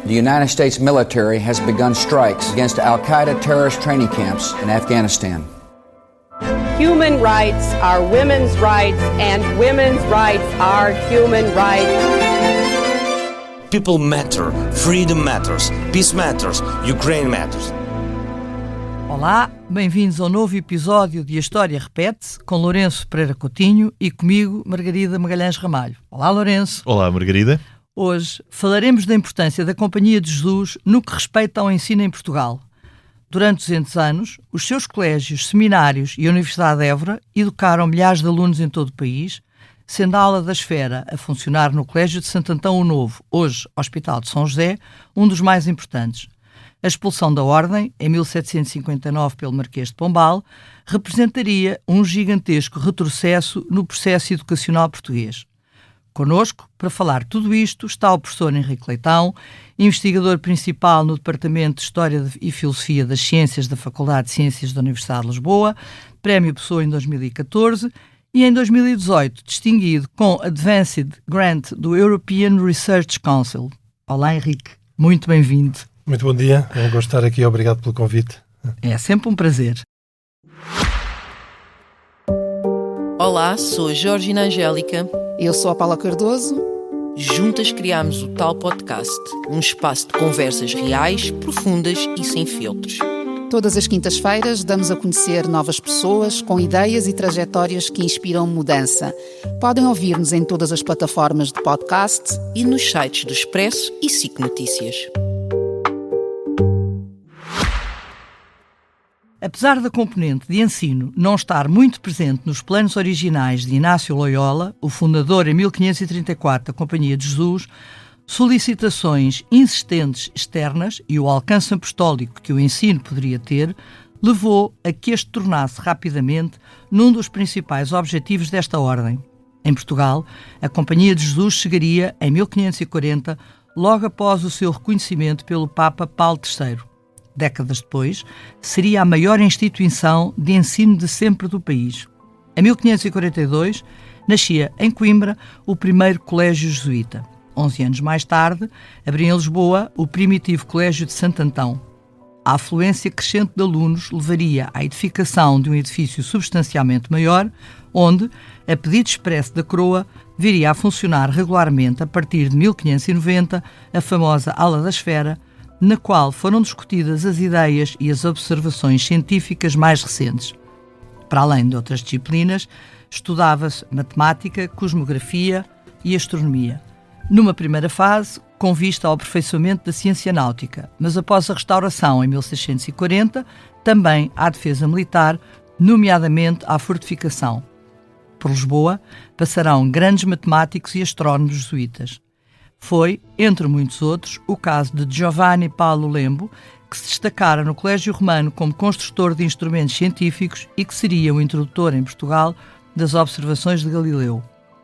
The United States military has begun strikes against Al-Qaeda terrorist training camps in Afghanistan. Human rights are women's rights, and women's rights are human rights. People matter, freedom matters, peace matters, Ukraine matters. Olá, bem-vindos ao novo episódio de A História Repete-se, com Lourenço Pereira Coutinho e comigo, Margarida Magalhães Ramalho. Olá, Lourenço. Olá, Margarida. Hoje falaremos da importância da Companhia de Jesus no que respeita ao ensino em Portugal. Durante 200 anos, os seus colégios, seminários e a Universidade de Évora educaram milhares de alunos em todo o país, sendo a Aula da Esfera a funcionar no Colégio de Santo Antão o Novo, hoje Hospital de São José, um dos mais importantes. A expulsão da Ordem, em 1759 pelo Marquês de Pombal, representaria um gigantesco retrocesso no processo educacional português. Connosco, para falar tudo isto, está o professor Henrique Leitão, investigador principal no Departamento de História e Filosofia das Ciências da Faculdade de Ciências da Universidade de Lisboa, Prémio Pessoa em 2014 e em 2018 distinguido com Advanced Grant do European Research Council. Olá, Henrique. Muito bem-vindo. Muito bom dia. É um gosto estar aqui. Obrigado pelo convite. É sempre um prazer. Olá, sou a Georgina Angélica. Eu sou a Paula Cardoso. Juntas criámos o Tal Podcast, um espaço de conversas reais, profundas e sem filtros. Todas as quintas-feiras damos a conhecer novas pessoas com ideias e trajetórias que inspiram mudança. Podem ouvir-nos em todas as plataformas de podcast e nos sites do Expresso e SIC Notícias. Apesar da componente de ensino não estar muito presente nos planos originais de Inácio Loyola, o fundador em 1534 da Companhia de Jesus, solicitações insistentes externas e o alcance apostólico que o ensino poderia ter, levou a que este tornasse rapidamente num dos principais objetivos desta ordem. Em Portugal, a Companhia de Jesus chegaria em 1540, logo após o seu reconhecimento pelo Papa Paulo III. Décadas depois, seria a maior instituição de ensino de sempre do país. Em 1542, nascia em Coimbra o primeiro colégio jesuíta. 11 anos mais tarde, abria em Lisboa o primitivo Colégio de Santo Antão. A afluência crescente de alunos levaria à edificação de um edifício substancialmente maior, onde, a pedido expresso da Coroa, viria a funcionar regularmente a partir de 1590 a famosa Aula da Esfera, na qual foram discutidas as ideias e as observações científicas mais recentes. Para além de outras disciplinas, estudava-se matemática, cosmografia e astronomia. Numa primeira fase, com vista ao aperfeiçoamento da ciência náutica, mas após a restauração em 1640, também à defesa militar, nomeadamente à fortificação. Por Lisboa passarão grandes matemáticos e astrónomos jesuítas. Foi, entre muitos outros, o caso de Giovanni Paolo Lembo, que se destacara no Colégio Romano como construtor de instrumentos científicos e que seria o introdutor em Portugal das observações de Galileu.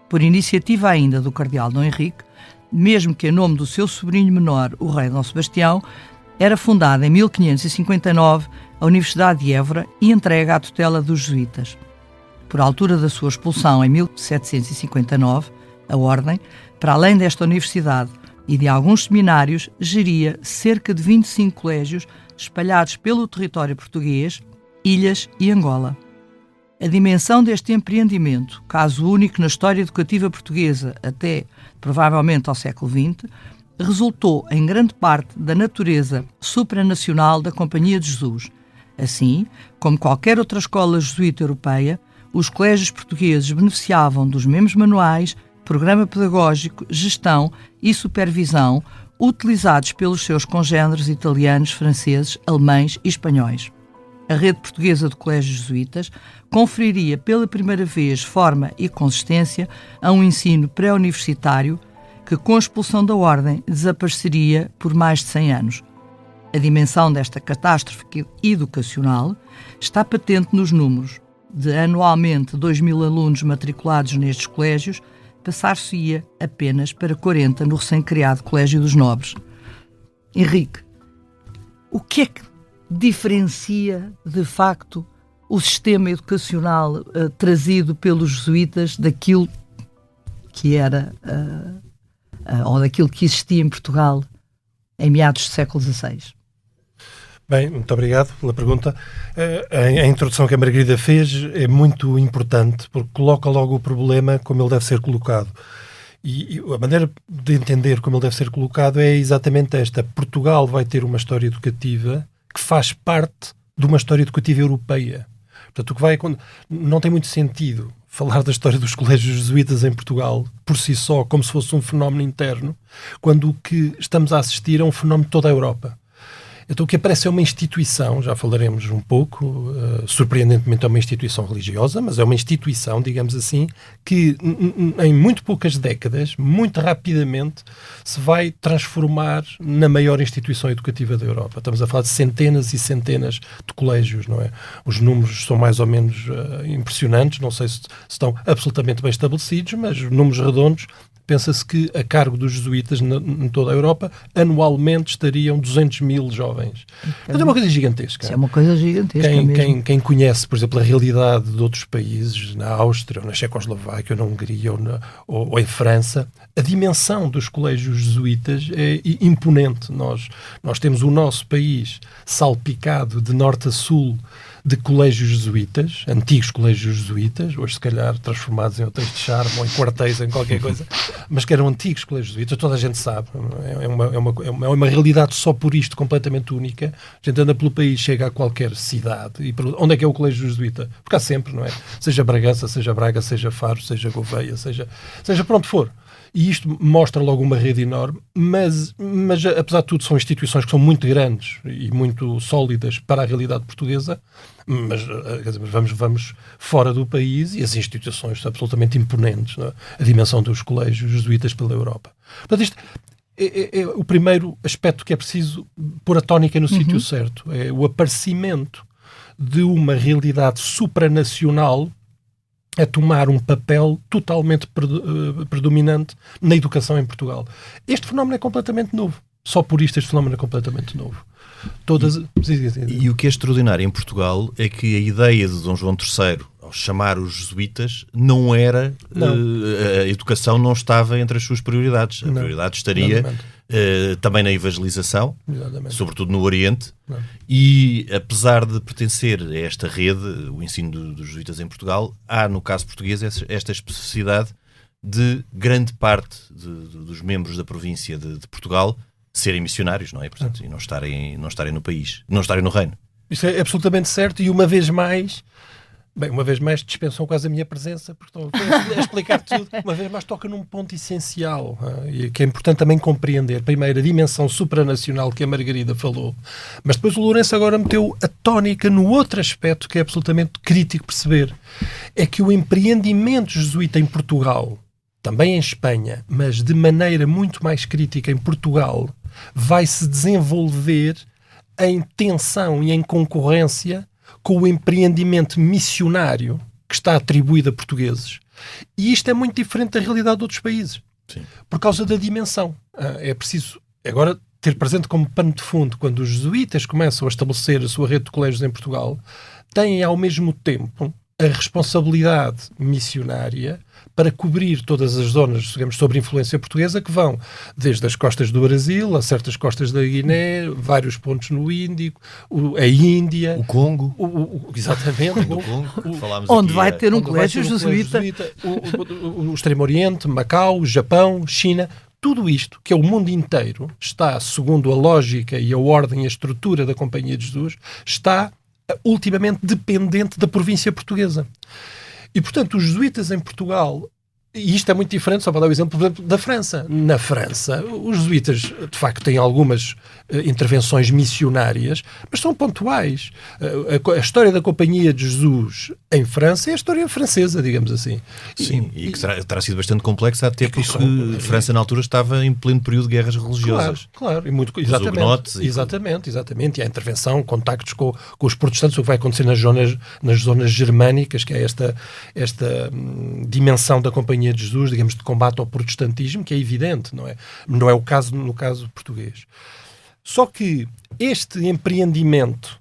Por iniciativa ainda do cardeal Dom Henrique, mesmo que em nome do seu sobrinho menor, o rei Dom Sebastião, era fundada em 1559 a Universidade de Évora e entregue à tutela dos jesuítas. Por altura da sua expulsão em 1759, a Ordem, para além desta universidade e de alguns seminários, geria cerca de 25 colégios espalhados pelo território português, ilhas e Angola. A dimensão deste empreendimento, caso único na história educativa portuguesa até, provavelmente, ao século XX, resultou em grande parte da natureza supranacional da Companhia de Jesus. Assim, como qualquer outra escola jesuíta europeia, os colégios portugueses beneficiavam dos mesmos manuais, programa pedagógico, gestão e supervisão utilizados pelos seus congêneres italianos, franceses, alemães e espanhóis. A rede portuguesa de colégios jesuítas conferiria pela primeira vez forma e consistência a um ensino pré-universitário que, com a expulsão da Ordem, desapareceria por mais de 100 anos. A dimensão desta catástrofe educacional está patente nos números. De anualmente 2.000 alunos matriculados nestes colégios, passar-se-ia apenas para 40 no recém-criado Colégio dos Nobres. Henrique, o que é que diferencia, de facto, o sistema educacional trazido pelos jesuítas daquilo que era, ou daquilo que existia em Portugal em meados do século XVI. Bem, muito obrigado pela pergunta. A introdução que a Margarida fez é muito importante, porque coloca logo o problema como ele deve ser colocado. E a maneira de entender como ele deve ser colocado é exatamente esta. Portugal vai ter uma história educativa que faz parte de uma história educativa europeia. Portanto, não tem muito sentido falar da história dos colégios jesuítas em Portugal por si só, como se fosse um fenómeno interno, quando o que estamos a assistir é um fenómeno de toda a Europa. Então o que aparece é uma instituição, já falaremos um pouco, surpreendentemente é uma instituição religiosa, mas é uma instituição, digamos assim, que em muito poucas décadas, muito rapidamente, se vai transformar na maior instituição educativa da Europa. Estamos a falar de centenas e centenas de colégios, não é? Os números são mais ou menos impressionantes, não sei se estão absolutamente bem estabelecidos, mas números redondos. Pensa-se que, a cargo dos jesuítas em toda a Europa, anualmente estariam 200 mil jovens. Portanto, é uma coisa gigantesca. Isso é uma coisa gigantesca mesmo. Quem conhece, por exemplo, a realidade de outros países, na Áustria, ou na Checoslováquia, ou na Hungria, ou em França, a dimensão dos colégios jesuítas é imponente. Nós temos o nosso país salpicado de norte a sul de colégios jesuítas, antigos colégios jesuítas, hoje se calhar transformados em hotéis de charme ou em quartéis, em qualquer coisa, mas que eram antigos colégios jesuítas, toda a gente sabe, é uma realidade só por isto completamente única. A gente anda pelo país, chega a qualquer cidade e onde é que é o colégio jesuíta? Porque há sempre, não é? Seja Bragança, seja Braga, seja Faro, seja Gouveia, seja por onde for. E isto mostra logo uma rede enorme, mas apesar de tudo são instituições que são muito grandes e muito sólidas para a realidade portuguesa, mas vamos fora do país e as instituições são absolutamente imponentes, não é? A dimensão dos colégios jesuítas pela Europa. Portanto, isto é o primeiro aspecto que é preciso pôr a tónica no sítio certo, é o aparecimento de uma realidade supranacional a tomar um papel totalmente predominante na educação em Portugal. Este fenómeno é completamente novo. Só por isto este fenómeno é completamente novo. E o que é extraordinário em Portugal é que a ideia de Dom João III, ao chamar os jesuítas, não era... a educação não estava entre as suas prioridades. A prioridade estaria também na evangelização, sobretudo no Oriente, e apesar de pertencer a esta rede, o ensino dos jesuítas em Portugal, há, no caso português, esta especificidade de grande parte dos membros da província de Portugal serem missionários, não é? Portanto, e não estarem no país, não estarem no reino. Isso é absolutamente certo, e uma vez mais dispensam quase a minha presença, porque estão a explicar tudo. Uma vez mais toca num ponto essencial, e que é importante também compreender. Primeiro, a dimensão supranacional que a Margarida falou, mas depois o Lourenço agora meteu a tónica no outro aspecto que é absolutamente crítico perceber. É que o empreendimento jesuíta em Portugal, também em Espanha, mas de maneira muito mais crítica em Portugal, vai se desenvolver em tensão e em concorrência com o empreendimento missionário que está atribuído a portugueses. E isto é muito diferente da realidade de outros países. Sim. Por causa da dimensão. É preciso agora ter presente como pano de fundo, quando os jesuítas começam a estabelecer a sua rede de colégios em Portugal, têm ao mesmo tempo a responsabilidade missionária para cobrir todas as zonas, digamos, sobre influência portuguesa, que vão desde as costas do Brasil a certas costas da Guiné, vários pontos no Índico, a Índia... O Congo. Exatamente. O Congo. Falámos onde aqui, vai ter um colégio jesuíta. O Extremo Oriente, Macau, Japão, China... Tudo isto, que é o mundo inteiro, está, segundo a lógica e a ordem e a estrutura da Companhia de Jesus, está ultimamente dependente da província portuguesa. E, portanto, os jesuítas em Portugal, e isto é muito diferente, só para dar o exemplo, por exemplo, da França. Na França, os jesuítas, de facto, têm algumas intervenções missionárias, mas são pontuais. A história da Companhia de Jesus em França é a história francesa, digamos assim. Sim, e que terá sido bastante complexa, até porque a França, na altura, estava em pleno período de guerras religiosas. Claro. E muito, exatamente. E a intervenção, contactos com os protestantes, o que vai acontecer nas zonas germânicas, que é esta dimensão da Companhia de Jesus, digamos, de combate ao protestantismo, que é evidente, não é? Não é o caso no caso português. Só que este empreendimento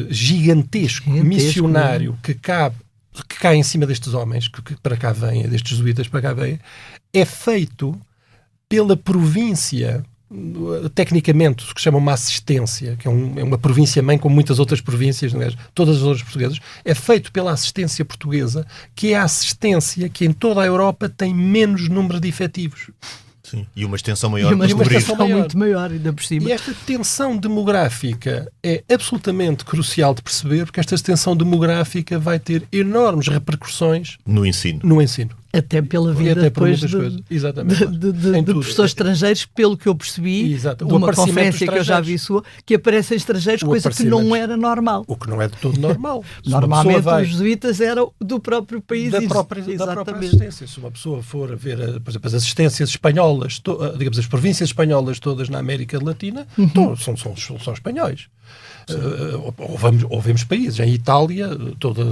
gigantesco, missionário, que cai em cima destes homens, que para cá vêm, destes jesuítas para cá vêm, é feito pela província tecnicamente, o que chama uma assistência, que é uma província-mãe como muitas outras províncias, todas as outras portuguesas, é feito pela assistência portuguesa, que é a assistência que em toda a Europa tem menos número de efetivos. Sim. E uma extensão maior. E uma extensão muito maior, ainda por cima. E esta tensão demográfica é absolutamente crucial de perceber, porque esta tensão demográfica vai ter enormes repercussões no ensino. Até pela vida depois de professores estrangeiros, pelo que eu percebi, de uma conferência que eu já vi sua, que aparecem estrangeiros, coisa que não era normal. O que não é de todo normal. Normalmente os jesuítas eram do próprio país. Da própria assistência. Se uma pessoa for a ver, por exemplo, as assistências espanholas, digamos, as províncias espanholas todas na América Latina, são espanhóis. Ou vemos países, em Itália, toda,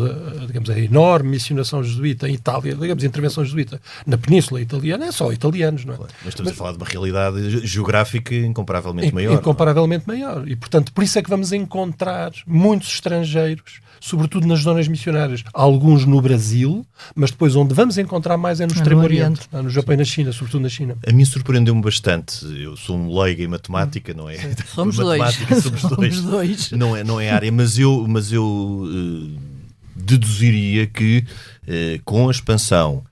digamos, a enorme missionação jesuíta, em Itália, digamos, a intervenção jesuíta na Península Italiana, é só italianos, não é? Claro, mas estamos a falar de uma realidade geográfica incomparavelmente maior. Incomparavelmente maior. E, portanto, por isso é que vamos encontrar muitos estrangeiros, sobretudo nas zonas missionárias, alguns no Brasil, mas depois onde vamos encontrar mais é no Extremo Oriente, no Japão e na China, sobretudo na China. A mim surpreendeu-me bastante. Eu sou um leigo em matemática, não é? Somos dois. Não é área, mas eu deduziria que com a expansão,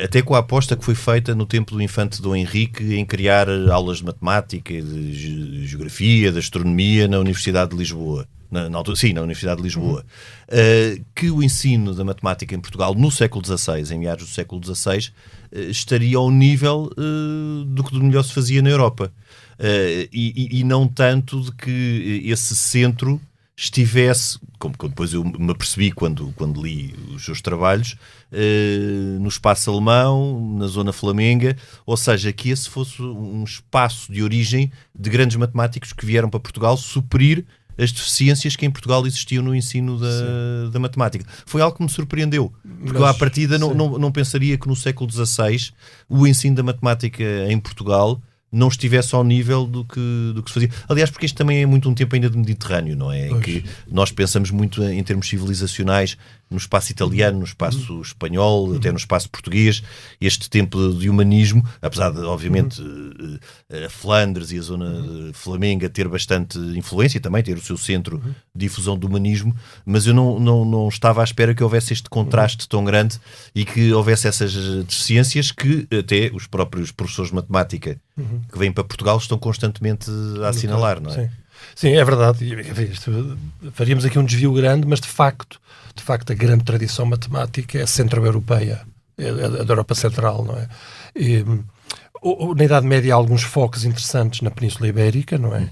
até com a aposta que foi feita no tempo do infante Dom Henrique em criar aulas de matemática, de geografia, de astronomia na Universidade de Lisboa, na Universidade de Lisboa, que o ensino da matemática em Portugal no século XVI, em meados do século XVI, estaria ao nível do que de melhor se fazia na Europa. E não tanto de que esse centro estivesse, como depois eu me apercebi quando li os seus trabalhos, no espaço alemão, na zona flamenga, ou seja, que esse fosse um espaço de origem de grandes matemáticos que vieram para Portugal suprir as deficiências que em Portugal existiam no ensino da matemática. Foi algo que me surpreendeu, porque à partida não pensaria que no século XVI o ensino da matemática em Portugal não estivesse ao nível do que se fazia. Aliás, porque isto também é muito um tempo ainda de Mediterrâneo, não é? Em que nós pensamos muito em termos civilizacionais no espaço italiano, no espaço espanhol, até no espaço português, este tempo de humanismo, apesar de, obviamente, a Flandres e a zona flamenga ter bastante influência e também ter o seu centro de difusão do humanismo, mas eu não estava à espera que houvesse este contraste tão grande e que houvesse essas deficiências que até os próprios professores de matemática que vêm para Portugal estão constantemente a assinalar, não é? Sim, é verdade. Faríamos aqui um desvio grande, mas de facto a grande tradição matemática é centro-europeia, é da Europa Central, não é? E, na Idade Média há alguns focos interessantes na Península Ibérica, não é?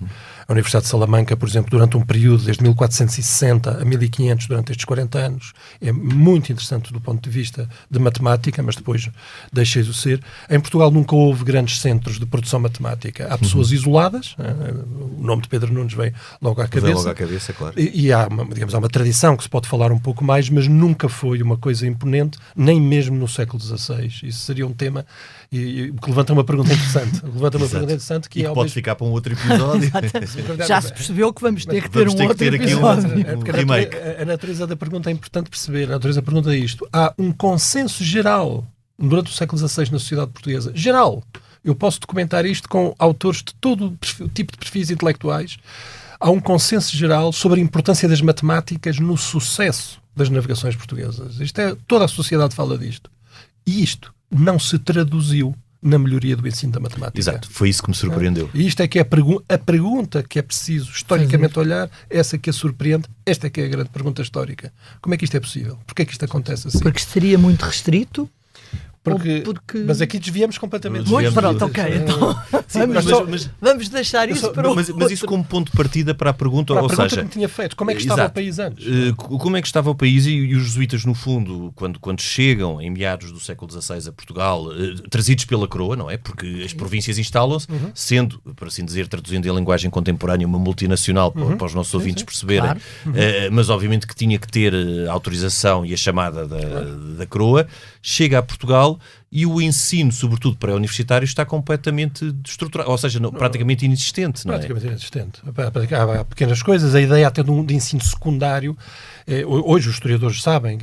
A Universidade de Salamanca, por exemplo, durante um período, desde 1460 a 1500, durante estes 40 anos, é muito interessante do ponto de vista de matemática, mas depois deixei de ser. Em Portugal nunca houve grandes centros de produção matemática. Há pessoas isoladas, o nome de Pedro Nunes vem logo à cabeça. Vem logo à cabeça, claro. E há uma tradição que se pode falar um pouco mais, mas nunca foi uma coisa imponente, nem mesmo no século XVI. Isso seria um tema que levanta uma pergunta interessante. Que pode ficar para um outro episódio. Já se percebeu que vamos ter que ter um outro episódio. Remake. A natureza da pergunta é importante perceber. A natureza da pergunta é isto. Há um consenso geral durante o século XVI na sociedade portuguesa. Geral. Eu posso documentar isto com autores de todo tipo de perfis intelectuais. Há um consenso geral sobre a importância das matemáticas no sucesso das navegações portuguesas. Toda a sociedade fala disto. E isto não se traduziu na melhoria do ensino da matemática. Exato, foi isso que me surpreendeu. E isto é que é a pergunta que é preciso historicamente olhar, essa que a surpreende, esta é que é a grande pergunta histórica. Como é que isto é possível? Porquê é que isto acontece assim? Porque seria muito restrito? Mas aqui desviamos completamente. Pronto, ok. Então, vamos deixar isso para o mas isso como ponto de partida para a pergunta, ou seja... que me tinha feito. Como é que estava o país antes? Como é que estava o país e os jesuítas, no fundo, quando chegam em meados do século XVI a Portugal, trazidos pela coroa, não é? Porque as províncias instalam-se, sendo, por assim dizer, traduzindo em linguagem contemporânea, uma multinacional, para os nossos ouvintes perceberem, claro. Mas obviamente que tinha que ter a autorização e a chamada da coroa, chega a Portugal e o ensino, sobretudo pré-universitário, está completamente destruturado, ou seja, praticamente inexistente. Praticamente inexistente. Há pequenas coisas, a ideia até de ensino secundário, hoje os historiadores sabem,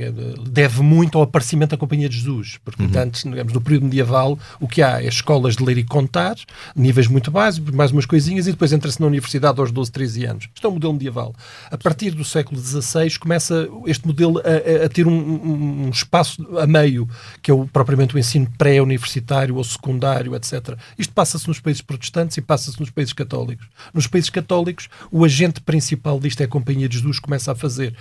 deve muito ao aparecimento da Companhia de Jesus, porque antes, digamos, no período medieval, o que há é escolas de ler e contar, níveis muito básicos, mais umas coisinhas, e depois entra-se na universidade aos 12, 13 anos. Isto é um modelo medieval. A partir do século XVI começa este modelo a ter um espaço a meio, que é propriamente o ensino pré-universitário ou secundário, etc. Isto passa-se nos países protestantes e passa-se nos países católicos. Nos países católicos, o agente principal disto é a Companhia de Jesus, começa a fazer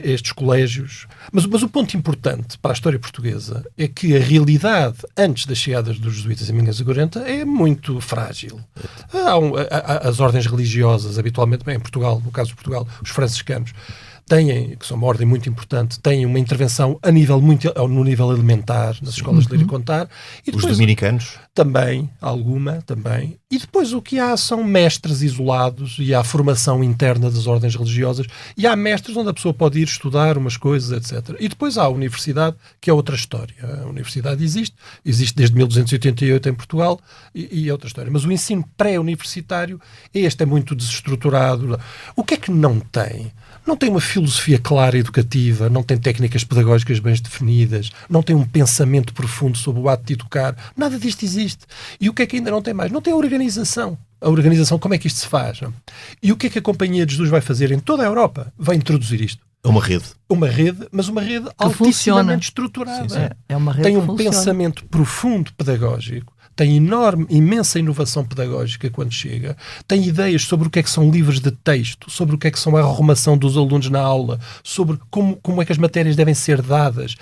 estes colégios. Mas o ponto importante para a história portuguesa é que a realidade, antes das chegadas dos jesuítas em 1540, é muito frágil. As ordens religiosas, habitualmente, bem, em Portugal, no caso de Portugal, os franciscanos, que são uma ordem muito importante, têm uma intervenção no nível elementar, nas escolas de ler e contar. E depois, os dominicanos? Também. E depois o que há são mestres isolados e há formação interna das ordens religiosas e há mestres onde a pessoa pode ir estudar umas coisas, etc. E depois há a universidade, que é outra história. A universidade existe desde 1288 em Portugal e é outra história. Mas o ensino pré-universitário, é muito desestruturado. O que é que não tem? Não tem uma filosofia clara educativa, não tem técnicas pedagógicas bem definidas, não tem um pensamento profundo sobre o ato de educar. Nada disto existe. E o que é que ainda não tem mais? Não tem a organização. A organização, como é que isto se faz? Não? E o que é que a Companhia de Jesus vai fazer em toda a Europa? Vai introduzir isto. É uma rede. Mas uma rede altissimamente estruturada. Sim. É uma rede tem um pensamento profundo pedagógico. Tem imensa inovação pedagógica quando chega, tem ideias sobre o que é que são livros de texto, sobre o que é que são a arrumação dos alunos na aula, sobre como é que as matérias devem ser dadas.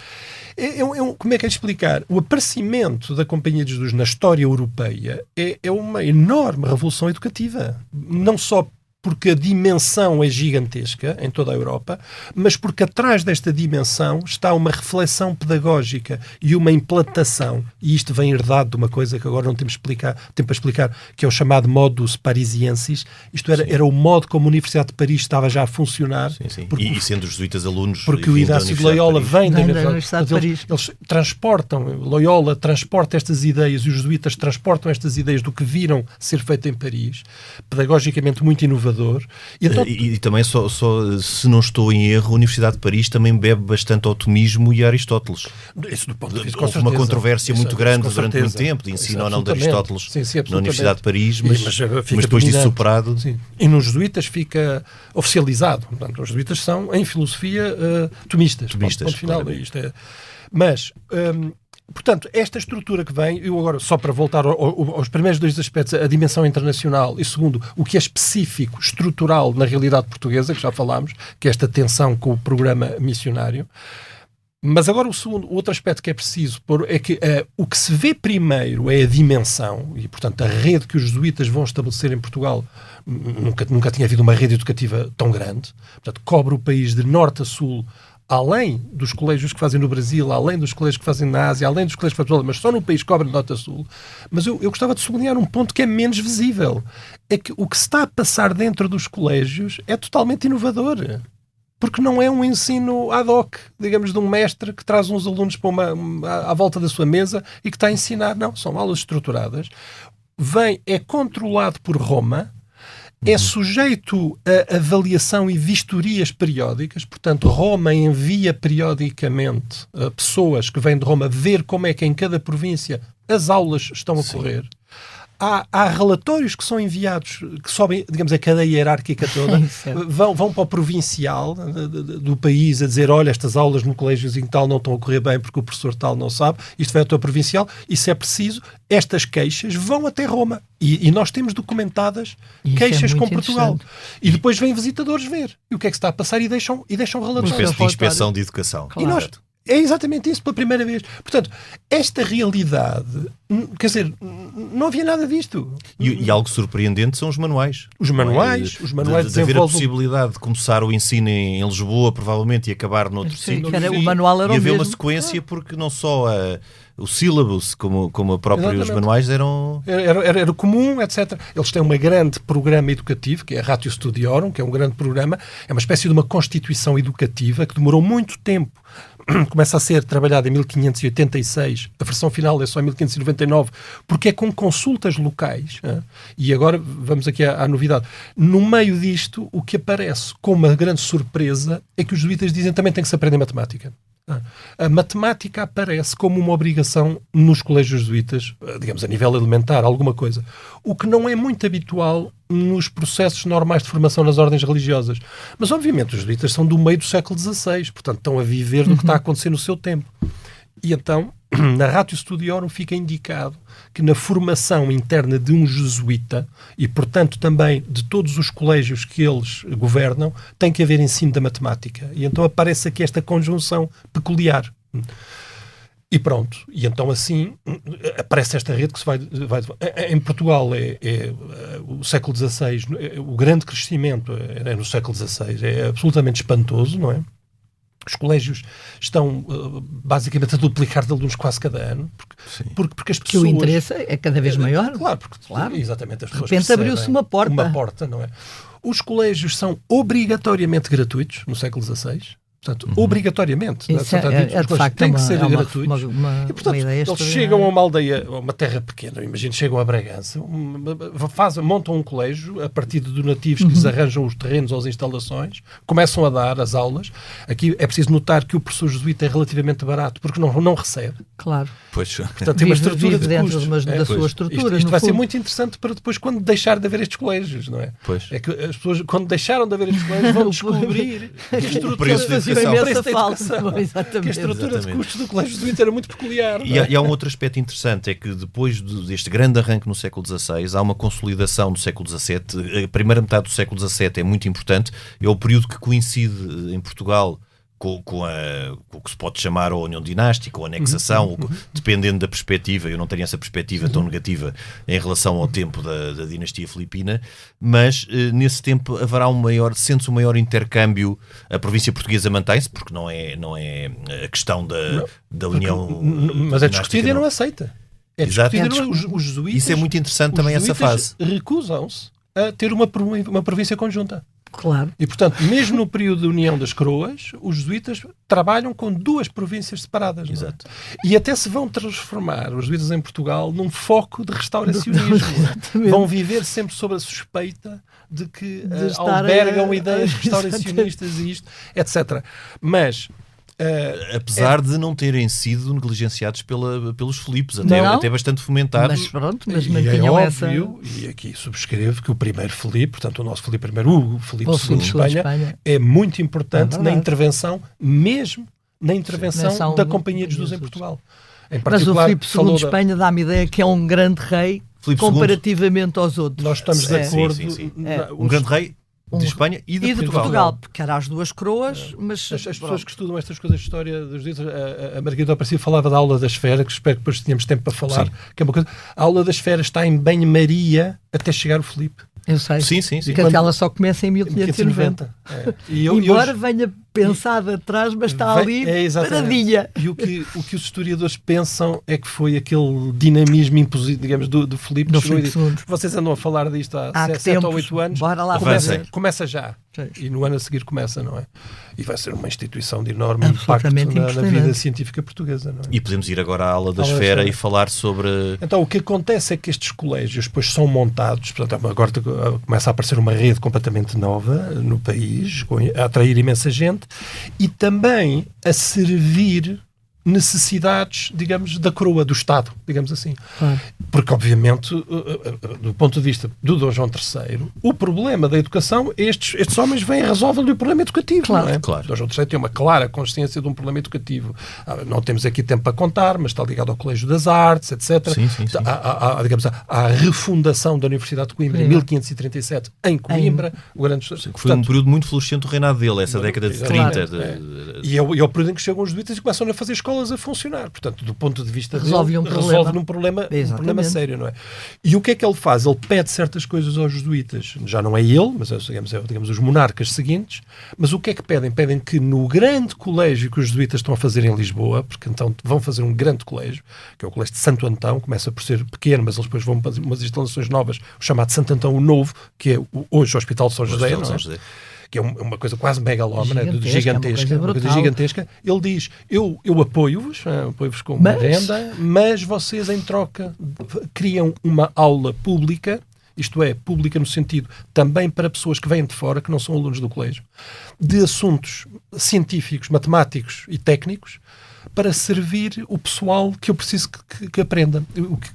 Como é que é de explicar? O aparecimento da Companhia de Jesus na história europeia é uma enorme revolução educativa. Não só porque a dimensão é gigantesca em toda a Europa, mas porque atrás desta dimensão está uma reflexão pedagógica e uma implantação, e isto vem herdado de uma coisa que agora não temos tempo para explicar, que é o chamado modus parisiensis. Isto era o modo como a Universidade de Paris estava já a funcionar. Sim. E sendo os jesuítas alunos... Porque o Inácio de Loyola vem da Universidade de Paris. Eles transportam, Loyola transporta estas ideias e os jesuítas transportam estas ideias do que viram ser feito em Paris, pedagogicamente muito inovador. E também, só se não estou em erro, a Universidade de Paris também bebe bastante ao tomismo e a Aristóteles. Isso do ponto de vista, houve uma controvérsia muito grande durante muito tempo de ensino ou não de Aristóteles na Universidade de Paris, mas depois disso superado. Sim. E nos jesuítas fica oficializado. Portanto, os jesuítas são, em filosofia, tomistas. Ponto final. Mas... portanto, esta estrutura que vem, eu agora, só para voltar aos primeiros dois aspectos, a dimensão internacional e, segundo, o que é específico, estrutural na realidade portuguesa, que já falámos, que é esta tensão com o programa missionário. Mas agora o outro aspecto que é preciso pôr é que o que se vê primeiro é a dimensão e, portanto, a rede que os jesuítas vão estabelecer em Portugal. Nunca tinha havido uma rede educativa tão grande. Portanto, cobre o país de norte a sul, além dos colégios que fazem no Brasil, além dos colégios que fazem na Ásia, além dos colégios que fazem no Brasil, mas só no país cobre de norte a sul. Mas eu gostava de sublinhar um ponto que é menos visível. É que o que se está a passar dentro dos colégios é totalmente inovador. Porque não é um ensino ad hoc, digamos, de um mestre que traz uns alunos à volta da sua mesa e que está a ensinar. Não, são aulas estruturadas. É controlado por Roma, é sujeito a avaliação e vistorias periódicas, portanto, Roma envia periodicamente pessoas que vêm de Roma ver como é que em cada província as aulas estão a correr. Há relatórios que são enviados, que sobem, digamos, a cadeia hierárquica toda, vão para o provincial do país a dizer, olha, estas aulas no colégiozinho tal não estão a correr bem porque o professor tal não sabe, isto vai ao teu provincial, e se é preciso, estas queixas vão até Roma. E nós temos documentadas queixas com Portugal. E depois vêm visitadores ver. E o que é que se está a passar e deixam relatórios. Uma espécie de inspeção de educação. Claro. E nós... É exatamente isso, pela primeira vez. Portanto, esta realidade, quer dizer, não havia nada disto. E algo surpreendente são os manuais. Os manuais de haver a possibilidade de começar o ensino em Lisboa, provavelmente, e acabar noutro sítio. O manual era o mesmo. E haver uma sequência, porque não só o sílabus, como a própria os manuais eram... Era comum, etc. Eles têm um grande programa educativo, que é a Ratio Studiorum, que é um grande programa. É uma espécie de uma constituição educativa que demorou muito tempo começa a ser trabalhada em 1586, a versão final é só em 1599, porque é com consultas locais. E agora vamos aqui à novidade. No meio disto, o que aparece como uma grande surpresa é que os jesuítas dizem que também tem que se aprender matemática. A matemática aparece como uma obrigação nos colégios jesuítas, digamos, a nível elementar, alguma coisa. O que não é muito habitual nos processos normais de formação nas ordens religiosas. Mas, obviamente, os jesuítas são do meio do século XVI, portanto, estão a viver do que está a acontecer no seu tempo. E então, na Ratio Studiorum fica indicado que na formação interna de um jesuíta, e portanto também de todos os colégios que eles governam, tem que haver ensino da matemática. E então aparece aqui esta conjunção peculiar. E pronto. E então assim aparece esta rede que se vai em Portugal o século XVI, o grande crescimento é no século XVI, é absolutamente espantoso, não é? Os colégios estão basicamente a duplicar de alunos quase cada ano, porque as pessoas... Que o interesse é cada vez maior. Claro. Exatamente. As pessoas de repente abriu-se uma porta. Uma porta, não é? Os colégios são obrigatoriamente gratuitos no século XVI. Portanto, obrigatoriamente. Isso de facto tem que ser gratuitos. E, portanto, eles chegam a uma aldeia, a uma terra pequena, imagino, chegam a Bragança, montam um colégio a partir de donativos que lhes arranjam os terrenos ou as instalações, começam a dar as aulas. Aqui é preciso notar que o professor jesuíta é relativamente barato, porque não recebe. Claro. Pois. Portanto, tem uma estrutura de custos. Da sua estrutura. Isto vai ser muito interessante para depois, quando deixar de haver estes colégios, não é? Pois. É que as pessoas, quando deixaram de haver estes colégios, vão descobrir que a estrutura que a estrutura de custos do colégio jesuíta era muito peculiar. E há um outro aspecto interessante, é que depois deste grande arranque no século XVI, há uma consolidação do século XVII. A primeira metade do século XVII é muito importante, é o período que coincide em Portugal com o que se pode chamar a união dinástica ou anexação, dependendo da perspectiva. Eu não tenho essa perspectiva tão negativa em relação ao tempo da dinastia filipina, mas nesse tempo sente-se um maior intercâmbio. A província portuguesa mantém-se, porque não é a questão da união. Mas é discutida e não aceita. É discutida. Os jesuítas, isso é muito interessante também, essa fase. Recusam-se a ter uma província conjunta. Claro. E, portanto, mesmo no período da União das Coroas, os jesuítas trabalham com duas províncias separadas. Exato. E até se vão transformar, os jesuítas em Portugal, num foco de restauracionismo. Vão viver sempre sob a suspeita de que albergam ideias restauracionistas e isto, etc. Mas... apesar de não terem sido negligenciados pelos Filipos, até bastante fomentados. Mas pronto, mas não tinham óbvio, e aqui subscrevo que o primeiro Filipe, portanto o nosso Filipe I, o Filipe II de Espanha, é muito importante na intervenção, mesmo na intervenção da Companhia de Jesus em Portugal. Mas o Filipe II de Espanha dá-me ideia que é um grande rei comparativamente aos outros. Nós estamos de acordo. Sim. Um grande rei de Espanha e de Portugal. Porque era as duas coroas, mas... As pessoas que estudam estas coisas de história dos dias, a Margarida Aparecida falava da aula da esfera, que espero que depois tenhamos tempo para falar, que é uma coisa... A aula da esfera está em banho-maria até chegar o Filipe. Eu sei. Sim. Porque ela só começa em 1590. Embora venha pensado atrás, mas está ali paradinha. E o que os historiadores pensam é que foi aquele dinamismo impositivo, digamos, do Filipe. Vocês andam a falar disto há 7 ou 8 anos. Bora lá. Começa já. E no ano a seguir começa, não é? E vai ser uma instituição de enorme impacto na vida científica portuguesa, não é? E podemos ir agora à aula da esfera e falar sobre... Então, o que acontece é que estes colégios depois são montados, portanto, agora começa a aparecer uma rede completamente nova no país, a atrair imensa gente, e também a servir necessidades, digamos, da coroa, do Estado, digamos assim. Claro. Porque, obviamente, do ponto de vista do Dom João III, o problema da educação, estes homens vêm e resolvem-lhe o problema educativo. Claro. Não é? Claro. Dom João III tem uma clara consciência de um problema educativo. Não temos aqui tempo para contar, mas está ligado ao Colégio das Artes, etc. Sim. Digamos, à refundação da Universidade de Coimbra em 1537, em Coimbra. Foi um período muito florescente do reinado dele, essa década de 30. E é o período em que chegam os jesuítas e começam a fazer escolas a funcionar. Portanto, do ponto de vista resolve um problema sério, não é? E o que é que ele faz? Ele pede certas coisas aos jesuítas. Já não é ele, mas digamos os monarcas seguintes. Mas o que é que pedem? Pedem que no grande colégio que os jesuítas estão a fazer em Lisboa, porque então vão fazer um grande colégio, que é o Colégio de Santo Antão, começa por ser pequeno, mas eles depois vão fazer umas instalações novas, o chamado Santo Antão o Novo, que é hoje o Hospital de São José, não é? que é uma coisa quase megalómana, gigantesca, uma coisa gigantesca, ele diz, eu apoio-vos com uma renda, mas vocês em troca criam uma aula pública, isto é, pública no sentido também para pessoas que vêm de fora, que não são alunos do colégio, de assuntos científicos, matemáticos e técnicos, para servir o pessoal que eu preciso que aprenda.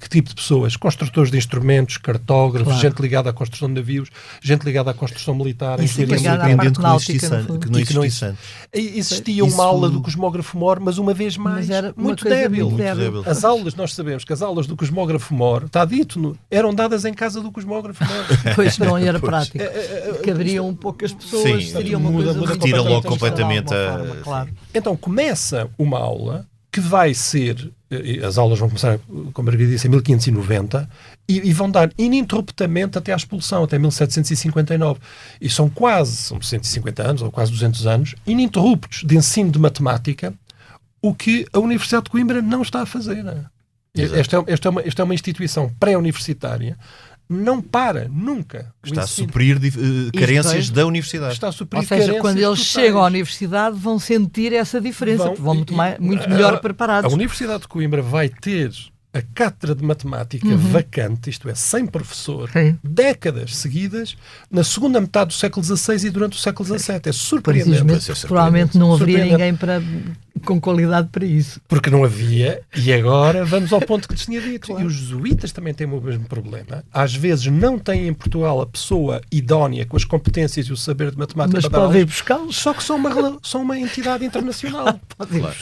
Que tipo de pessoas? Construtores de instrumentos, cartógrafos, gente ligada à construção de navios, gente ligada à construção militar. Isso é surpreendente que não existisse antes. Existia uma aula do cosmógrafo MOR, mas uma vez mais, muito débil. As aulas, nós sabemos que as aulas do cosmógrafo MOR, está dito, eram dadas em casa do cosmógrafo MOR. Pois não era prático. Caberiam poucas pessoas, seria uma coisa muito retira logo completamente claro. Então começa uma aula que vai ser, as aulas vão começar, como a Margarida disse, em 1590 e vão dar ininterruptamente até à expulsão, até 1759. E são 150 anos, ou quase 200 anos, ininterruptos de ensino de matemática, o que a Universidade de Coimbra não está a fazer. Esta é uma instituição pré-universitária, não para, nunca. Está a suprir carências da universidade. Está a suprir Ou seja, quando eles chegam à universidade vão sentir essa diferença, porque vão muito melhor preparados. A Universidade de Coimbra vai ter a cátedra de matemática vacante, isto é, sem professor, décadas seguidas, na segunda metade do século XVI e durante o século XVII. É surpreendente. Provavelmente não haveria ninguém com qualidade para isso. Porque não havia, e agora vamos ao ponto que te tinha dito. Claro. E os jesuítas também têm o mesmo problema. Às vezes não têm em Portugal a pessoa idónea com as competências e o saber de matemática, mas podem ir buscá-los. Só que são uma entidade internacional.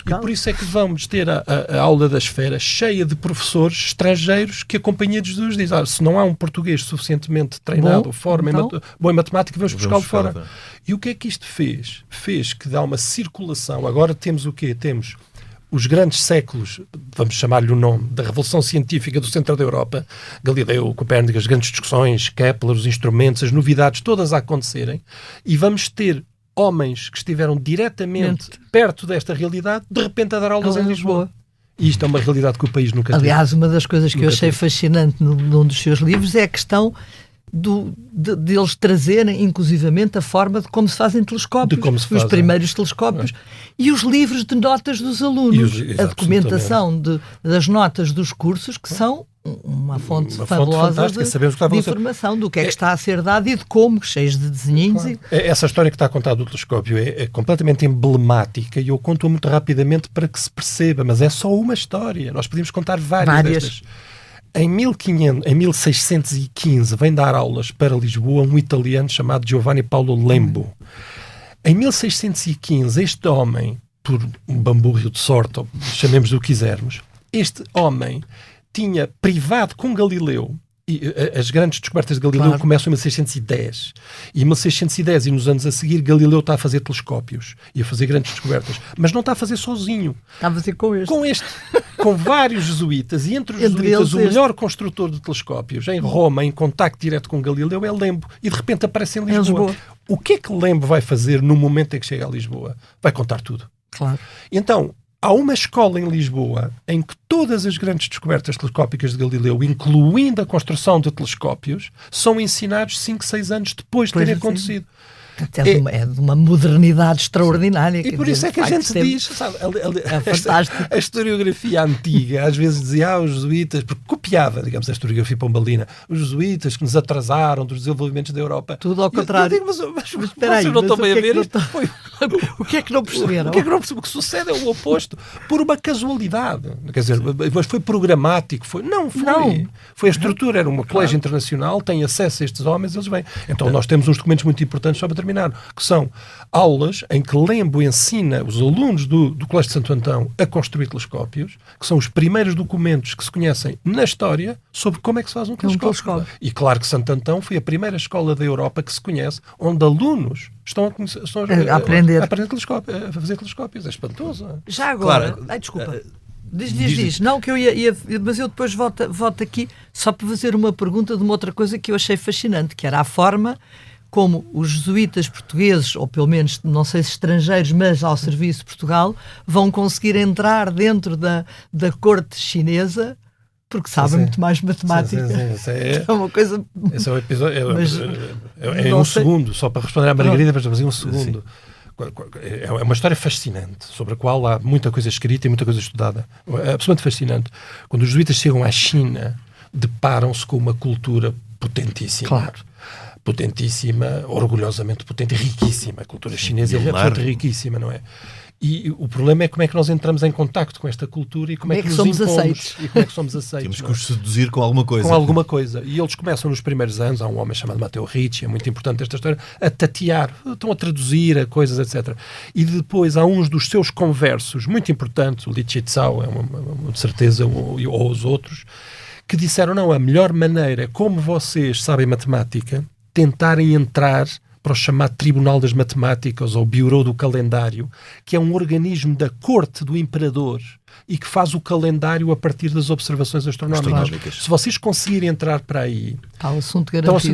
E por isso é que vamos ter a aula da esfera cheia de professores estrangeiros que a Companhia de Jesus diz, se não há um português suficientemente treinado, bom em matemática, vamos buscá-lo fora. E o que é que isto fez? Fez que dá uma circulação. Agora temos o quê? Temos os grandes séculos, vamos chamar-lhe o nome, da Revolução Científica do centro da Europa, Galileu, Copérnico, as grandes discussões, Kepler, os instrumentos, as novidades, todas a acontecerem, e vamos ter homens que estiveram diretamente perto desta realidade, de repente a dar aulas em Lisboa. E isto é uma realidade que o país nunca teve. Aliás, uma das coisas que eu achei fascinante num dos seus livros é a questão de eles trazerem, inclusivamente, a forma de como se fazem telescópios, os primeiros telescópios, e os livros de notas dos alunos, a documentação das notas dos cursos, que são uma fonte fabulosa de informação do que é que está a ser dado e de como, cheios de desenhinhos. Claro. Essa história que está a contar do telescópio é completamente emblemática e eu conto-a muito rapidamente para que se perceba, mas é só uma história. Nós podemos contar várias destas. Em 1615 vem dar aulas para Lisboa um italiano chamado Giovanni Paolo Lembo. Em 1615 este homem, por um bamburro de sorte, ou chamemos-lhe o que quisermos, este homem tinha privado com Galileu, e as grandes descobertas de Galileu começam em 1610. E em 1610 e nos anos a seguir Galileu está a fazer telescópios e a fazer grandes descobertas. Mas não está a fazer sozinho. Está a fazer com este. Com vários jesuítas. E entre os jesuítas o melhor construtor de telescópios em Roma, em contacto direto com Galileu, é Lembo. E de repente aparece em Lisboa. O que é que Lembo vai fazer no momento em que chega a Lisboa? Vai contar tudo. Claro. Então, há uma escola em Lisboa em que todas as grandes descobertas telescópicas de Galileu, incluindo a construção de telescópios, são ensinados 5, 6 anos depois de terem acontecido. É de uma modernidade extraordinária. E por isso é que a gente diz, sabe, a historiografia antiga às vezes dizia, os jesuítas, porque copiava, digamos, a historiografia pombalina, os jesuítas que nos atrasaram dos desenvolvimentos da Europa. Tudo ao contrário. Eu digo, mas espera aí, não estão bem a ver isto? O que é que não perceberam? O que sucede é o oposto, por uma casualidade. Quer dizer, mas foi programático, foi a estrutura, era um colégio internacional, tem acesso a estes homens, eles vêm. Então nós temos uns documentos muito importantes só para terminar, que são aulas em que Lembo ensina os alunos do Colégio de Santo Antão a construir telescópios, que são os primeiros documentos que se conhecem na história sobre como é que se faz um telescópio. E claro que Santo Antão foi a primeira escola da Europa que se conhece, onde alunos estão a aprender a fazer telescópios. É espantoso. Já agora, desculpa. Diz. Não, que eu ia, mas eu depois volto aqui só para fazer uma pergunta de uma outra coisa que eu achei fascinante, que era a forma como os jesuítas portugueses, ou pelo menos, não sei se estrangeiros, mas ao serviço de Portugal, vão conseguir entrar dentro da corte chinesa porque sabem muito mais matemática. Sim, é uma coisa... Esse é o episódio... Mas um segundo, só para responder à Margarida, mas um segundo. É uma história fascinante, sobre a qual há muita coisa escrita e muita coisa estudada. É absolutamente fascinante. Quando os jesuítas chegam à China, deparam-se com uma cultura potentíssima. Claro. Potentíssima, orgulhosamente potente, riquíssima. A cultura chinesa é absolutamente riquíssima, não é? E o problema é como é que nós entramos em contacto com esta cultura e como é que nos somos impomos, aceitos. e como é que somos aceitos. Temos que os seduzir com alguma coisa. Com alguma coisa. E eles começam nos primeiros anos, há um homem chamado Matteo Ricci, é muito importante esta história, a tatear, estão a traduzir a coisas, etc. E depois há uns dos seus conversos, muito importantes, o Li Chizao, de certeza, ou os outros, que disseram, não, a melhor maneira, como vocês sabem matemática, tentarem entrar para o chamado Tribunal das Matemáticas ou Bureau do Calendário, que é um organismo da corte do imperador e que faz o calendário a partir das observações astronómicas. Se vocês conseguirem entrar para aí, está o assunto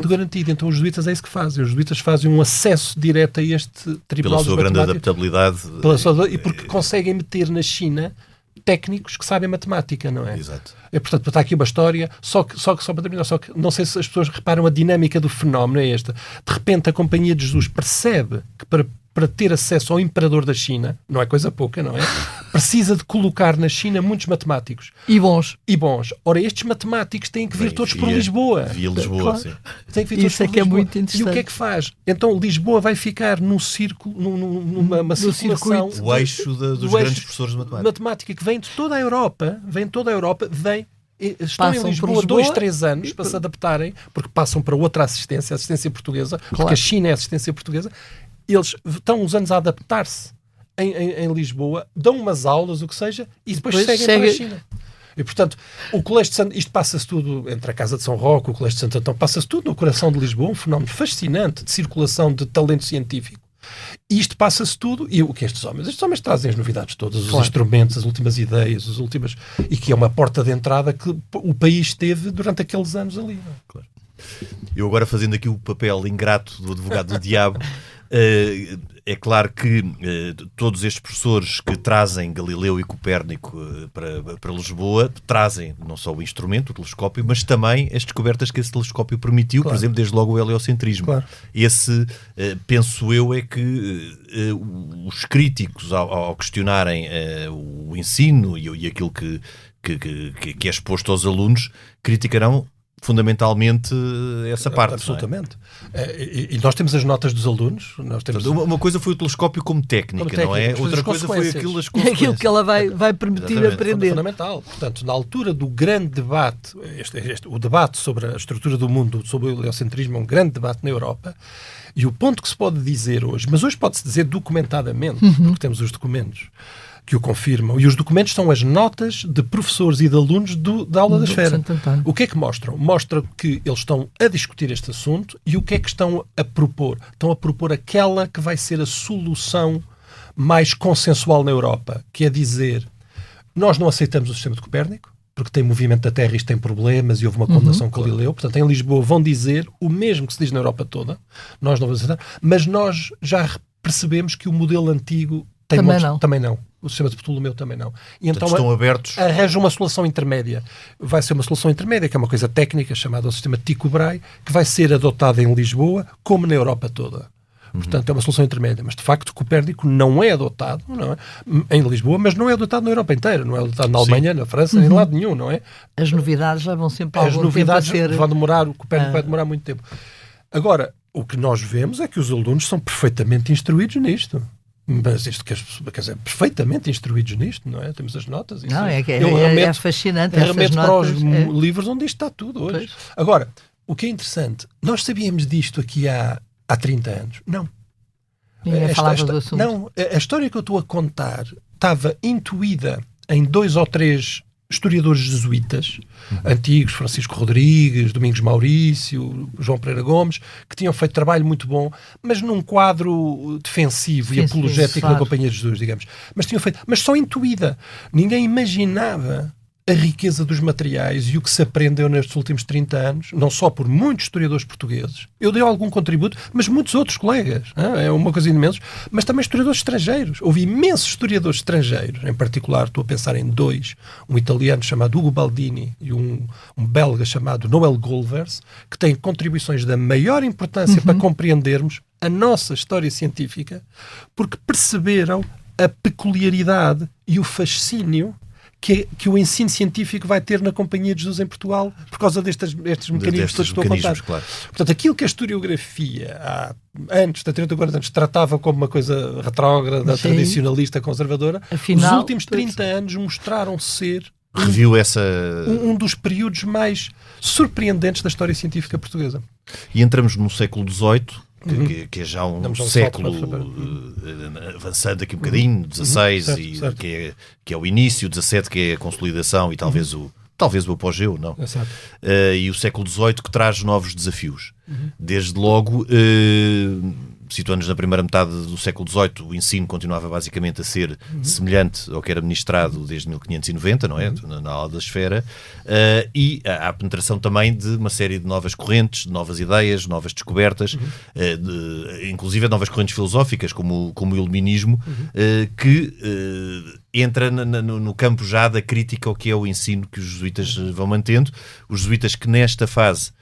garantido. Então os jesuítas é isso que fazem. Os jesuítas fazem um acesso direto a este Tribunal das Matemáticas. Pela sua grande adaptabilidade. E porque conseguem meter na China técnicos que sabem matemática, não é? Exato. Portanto, está aqui uma história, só para terminar, não sei se as pessoas reparam a dinâmica do fenómeno é esta. De repente a Companhia de Jesus percebe que para ter acesso ao imperador da China, não é coisa pouca, não é? Precisa de colocar na China muitos matemáticos. E bons. Ora, estes matemáticos têm que vir todos por Lisboa. Via Lisboa, claro. Sim. Têm que vir todos isso por é que Lisboa. É muito interessante. E o que é que faz? Então Lisboa vai ficar num círculo, numa circulação... O eixo dos grandes professores de matemática. Matemática que vem de toda a Europa, estão em Lisboa 2-3 anos para se adaptarem, porque passam para outra assistência, a assistência portuguesa, porque a China é a assistência portuguesa. Eles estão uns anos a adaptar-se em Lisboa, dão umas aulas, o que seja, e depois seguem para a China. E, portanto, o Colégio de Santo... Isto passa-se tudo entre a Casa de São Roque, o Colégio de Santo Antão, passa-se tudo no coração de Lisboa, um fenómeno fascinante de circulação de talento científico. E isto passa-se tudo, e o que estes homens trazem as novidades todas, os instrumentos, as últimas ideias, e que é uma porta de entrada que o país teve durante aqueles anos ali. Não é? Claro. Eu agora fazendo aqui o papel ingrato do advogado do diabo, é claro que todos estes professores que trazem Galileu e Copérnico para Lisboa trazem não só o instrumento, o telescópio, mas também as descobertas que esse telescópio permitiu, por exemplo, desde logo o heliocentrismo. Claro. Esse, penso eu, é que os críticos, ao questionarem o ensino e aquilo que é exposto aos alunos, criticarão fundamentalmente essa parte. Absolutamente. E nós temos as notas dos alunos. Uma coisa foi o telescópio como técnica, não é? Outra coisa foi aquilo que ela vai permitir aprender. Fundamental. Portanto, na altura do grande debate, o debate sobre a estrutura do mundo, sobre o heliocentrismo, é um grande debate na Europa, e o ponto que se pode dizer hoje, mas hoje pode-se dizer documentadamente, porque temos os documentos que o confirmam, e os documentos são as notas de professores e de alunos da aula da esfera. O que é que mostram? Mostram que eles estão a discutir este assunto e o que é que estão a propor? Estão a propor aquela que vai ser a solução mais consensual na Europa, que é dizer, nós não aceitamos o sistema de Copérnico, porque tem movimento da Terra e isto tem problemas e houve uma condenação com Galileu. Portanto, em Lisboa vão dizer o mesmo que se diz na Europa toda, nós não vamos aceitar, mas nós já percebemos que o modelo antigo também não. O sistema de Ptolomeu também não. E então estão abertos. Arranjam uma solução intermédia. Vai ser uma solução intermédia, que é uma coisa técnica, chamada o sistema Tycho Brahe, que vai ser adotada em Lisboa, como na Europa toda. Portanto, é uma solução intermédia. Mas, de facto, Copérnico não é adotado, não é? Em Lisboa, mas não é adotado na Europa inteira. Não é adotado na Alemanha, na França, nem em lado nenhum, não é? As novidades já vão sempre algum tempo a ser... vão demorar, o Copérnico vai demorar muito tempo. Agora, o que nós vemos é que os alunos são perfeitamente instruídos nisto. Mas isto quer dizer, perfeitamente instruídos nisto, não é? Temos as notas. Não, é fascinante. Remeto para os livros onde isto está tudo hoje. Pois. Agora, o que é interessante, nós sabíamos disto aqui há 30 anos. Não. Ninguém falava do assunto. Não, a história que eu estou a contar estava intuída em 2 ou 3 historiadores jesuítas antigos, Francisco Rodrigues, Domingos Maurício, João Pereira Gomes, que tinham feito trabalho muito bom, mas num quadro defensivo e apologético da Companhia de Jesus, digamos. Mas só intuída. Ninguém imaginava a riqueza dos materiais e o que se aprendeu nestes últimos 30 anos, não só por muitos historiadores portugueses, eu dei algum contributo, mas muitos outros colegas, é uma coisa imensa, mas também historiadores estrangeiros. Houve imensos historiadores estrangeiros, em particular estou a pensar em dois, um italiano chamado Ugo Baldini e um belga chamado Noel Golvers, que têm contribuições da maior importância para compreendermos a nossa história científica, porque perceberam a peculiaridade e o fascínio que o ensino científico vai ter na Companhia de Jesus em Portugal por causa destes mecanismos todos que estou a contar. Claro. Portanto, aquilo que a historiografia antes, de 30 ou 40 anos, tratava como uma coisa retrógrada, tradicionalista, conservadora, afinal, os últimos 30 anos mostraram ser um dos períodos mais surpreendentes da história científica portuguesa. E entramos no século XVIII, que é já um século avançando aqui um bocadinho, 16, certo. Que é o início, 17 que é a consolidação e talvez o apogeu, não? E o século XVIII que traz novos desafios. Desde logo, situando-nos na primeira metade do século XVIII, o ensino continuava basicamente a ser semelhante ao que era ministrado desde 1590, não é? Na aula da esfera, e há a penetração também de uma série de novas correntes, de novas ideias, novas descobertas, inclusive novas correntes filosóficas, como o iluminismo, que entra no campo já da crítica ao que é o ensino que os jesuítas vão mantendo. Os jesuítas que nesta fase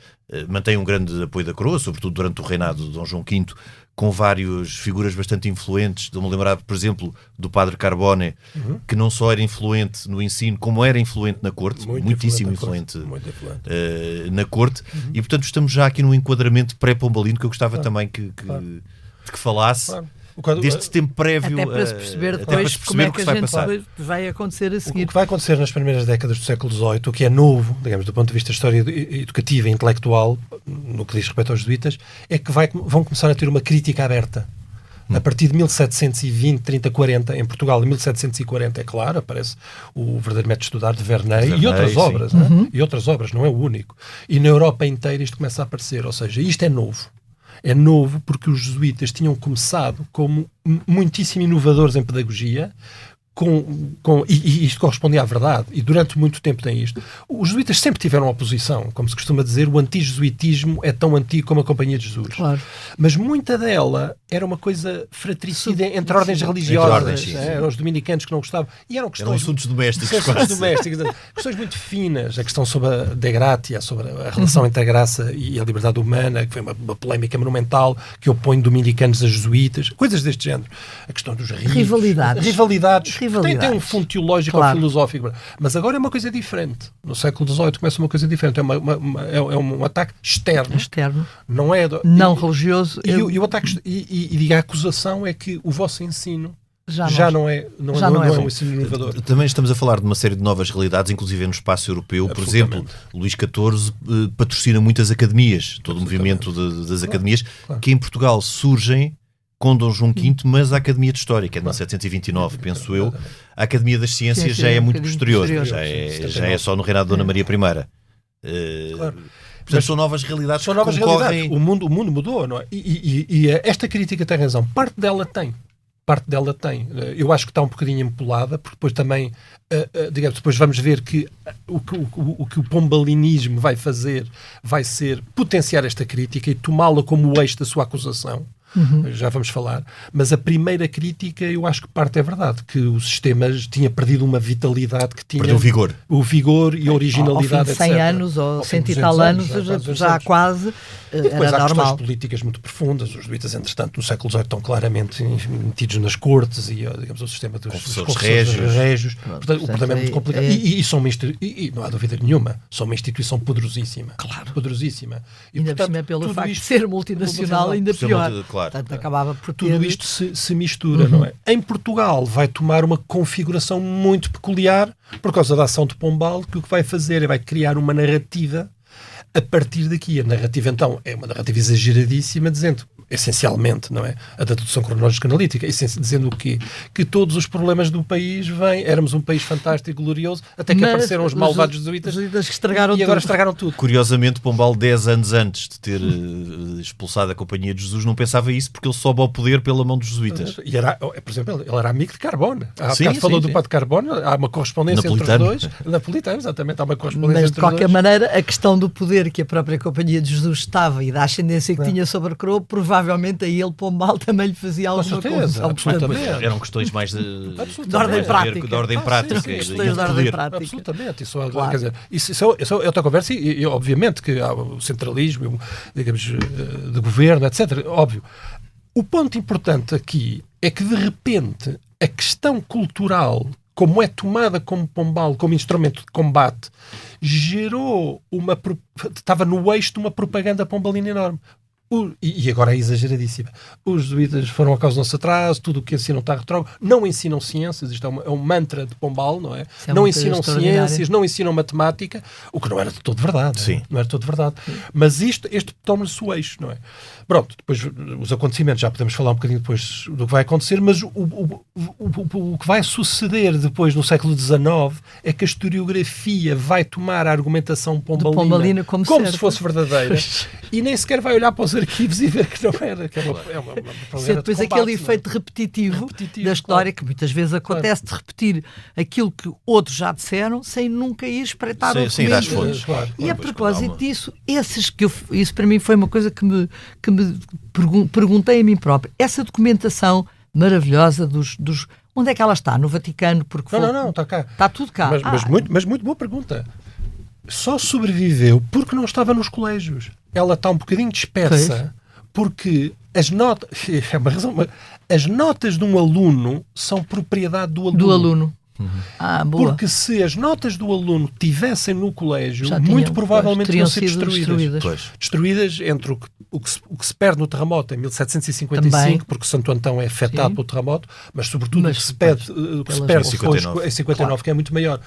mantêm um grande apoio da coroa, sobretudo durante o reinado de Dom João V, com várias figuras bastante influentes. Estou-me a lembrar, por exemplo, do padre Carbone, que não só era influente no ensino, como era influente na corte, muitíssimo influente na corte, e portanto estamos já aqui num enquadramento pré-pombalino que eu gostava também de que falasse. Deste tempo prévio, até para se perceber depois como é que a gente vai acontecer a seguir. O que vai acontecer nas primeiras décadas do século XVIII, o que é novo, digamos, do ponto de vista da história educativa e intelectual, no que diz respeito aos jesuítas, é que vão começar a ter uma crítica aberta. A partir de 1720, 30, 40, em Portugal, em 1740, é claro, aparece o verdadeiro método de estudar de Vernet e outras obras, e outras obras, não é o único. E na Europa inteira isto começa a aparecer, ou seja, isto é novo. É novo porque os jesuítas tinham começado como muitíssimo inovadores em pedagogia, e isto correspondia à verdade, e durante muito tempo tem isto. Os jesuítas sempre tiveram oposição, como se costuma dizer, o anti-jesuitismo é tão antigo como a Companhia de Jesus. Claro. Mas muita dela era uma coisa fratricida entre ordens religiosas. Eram os dominicanos que não gostavam. E eram assuntos domésticos. Questões muito finas. A questão sobre a de gratia, sobre a relação entre a graça e a liberdade humana, que foi uma polémica monumental, que opõe dominicanos a jesuítas. Coisas deste género. A questão dos ritos. Rivalidades. Tem um fundo teológico ou filosófico, mas agora é uma coisa diferente. No século XVIII começa uma coisa diferente. É um ataque externo. Não é religioso. E o ataque e a acusação é que o vosso ensino já não é um ensino inovador. Também estamos a falar de uma série de novas realidades, inclusive no espaço europeu. Por exemplo, Luís XIV patrocina muitas academias, todo o movimento das academias, que em Portugal surgem com Dom João V, mas a Academia de História, que é de 1729, penso eu. A Academia das Ciências já é muito posterior, já é só no reinado de Dona Maria I. Portanto, são novas realidades que concorrem. O mundo mudou, não é? E esta crítica tem razão. Parte dela tem. Eu acho que está um bocadinho empolada, porque depois também, digamos, depois vamos ver que o que o pombalinismo vai fazer vai ser potenciar esta crítica e tomá-la como o eixo da sua acusação. Já vamos falar, mas a primeira crítica eu acho que parte é verdade, que o sistema tinha perdido uma vitalidade que tinha... Perdeu o vigor e a originalidade, ao fim de 100 anos ou 100 e tal anos, já quase depois era há normal. Questões políticas muito profundas. Os jesuítas, entretanto, no século XVIII estão claramente metidos nas cortes e, digamos, o sistema dos confessores régios. Portanto, o problema é muito complicado. E não há dúvida nenhuma, são uma instituição poderosíssima. Claro. Poderosíssima. E ainda por cima, pelo facto de ser multinacional, ainda pior. Portanto, acabava por ter... Tudo isto se mistura, não é? Em Portugal vai tomar uma configuração muito peculiar por causa da ação de Pombal, que o que vai fazer é vai criar uma narrativa A partir daqui, a narrativa, então, é uma narrativa exageradíssima, dizendo, essencialmente, não é? A da dedução cronológica analítica, dizendo o quê? Que todos os problemas do país éramos um país fantástico e glorioso, até que apareceram os malvados jesuítas que estragaram e agora estragaram tudo. Curiosamente, Pombal, 10 anos antes de ter expulsado a Companhia de Jesus, não pensava isso, porque ele sobe ao poder pela mão dos jesuítas. E por exemplo, ele era amigo de Carbone. Falou do padre Carbone, há uma correspondência entre os dois. Napolitano, exatamente, há uma correspondência mas, entre de qualquer os dois. maneira, a questão do poder que a própria Companhia de Jesus estava e da ascendência que tinha sobre a coroa, provavelmente a ele, Pombal, também lhe fazia alguma confusão. Eram questões mais de ordem prática. De ordem prática. Questões de ordem prática. Absolutamente. Isso, claro. Quer dizer, isso é outra conversa e obviamente que há o centralismo, digamos, de governo, etc. Óbvio. O ponto importante aqui é que, de repente, a questão cultural, como é tomada como Pombal, como instrumento de combate, estava no eixo de uma propaganda pombalina enorme. E agora é exageradíssima. Os jesuítas foram a causa do nosso atraso, tudo o que ensinam está retrógrado, não ensinam ciências, isto é um mantra de Pombal, não é? Não ensinam ciências, não ensinam matemática, o que não era de todo verdade. Sim. Não era de todo verdade. Mas este toma-se o eixo, não é? Pronto, depois os acontecimentos, já podemos falar um bocadinho depois do que vai acontecer, mas o que vai suceder depois no século XIX é que a historiografia vai tomar a argumentação pombalina como se fosse verdadeira e nem sequer vai olhar para os arquivos e ver que não era. Que é uma isso é depois de combate, aquele efeito repetitivo da história, que muitas vezes acontece, de repetir aquilo que outros já disseram sem nunca ir espreitar o sem ir às fontes. E a propósito disso, isso para mim foi uma coisa que me perguntei a mim próprio. Essa documentação maravilhosa dos onde é que ela está? No Vaticano? Porque não, está cá. Está tudo cá. Mas muito boa pergunta. Só sobreviveu porque não estava nos colégios. Ela está um bocadinho dispersa porque as notas... É uma razão. As notas de um aluno são propriedade do aluno. Boa. Porque se as notas do aluno tivessem no colégio, muito provavelmente teriam sido destruídas. Destruídas entre o que se perde no terremoto em 1755, também, porque Santo Antão é afetado pelo terremoto, mas sobretudo o que se perde em 59, que é muito maior.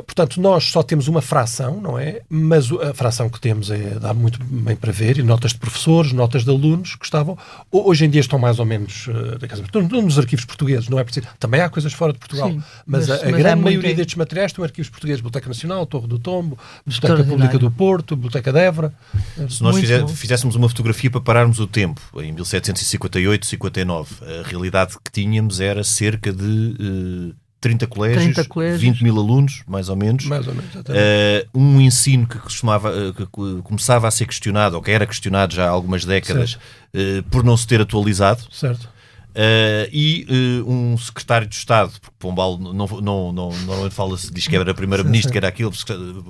Portanto, nós só temos uma fração, não é? Mas a fração que temos dá muito bem para ver, e notas de professores, notas de alunos que estavam... Hoje em dia estão mais ou menos nos arquivos portugueses, não é preciso... Também há coisas fora de Portugal, sim, mas a grande maioria destes materiais estão em arquivos portugueses, Biblioteca Nacional, Torre do Tombo, Biblioteca Pública do Porto, Biblioteca de Évora. Se nós fizéssemos uma fotografia para pararmos o tempo, em 1758, 59, a realidade que tínhamos era cerca de... 30 colégios, 20 mil alunos, mais ou menos. Um ensino que começava a ser questionado, ou que era questionado já há algumas décadas, por não se ter atualizado. Certo. E um secretário de Estado, porque Pombal normalmente diz que era primeiro-ministro, que era aquilo,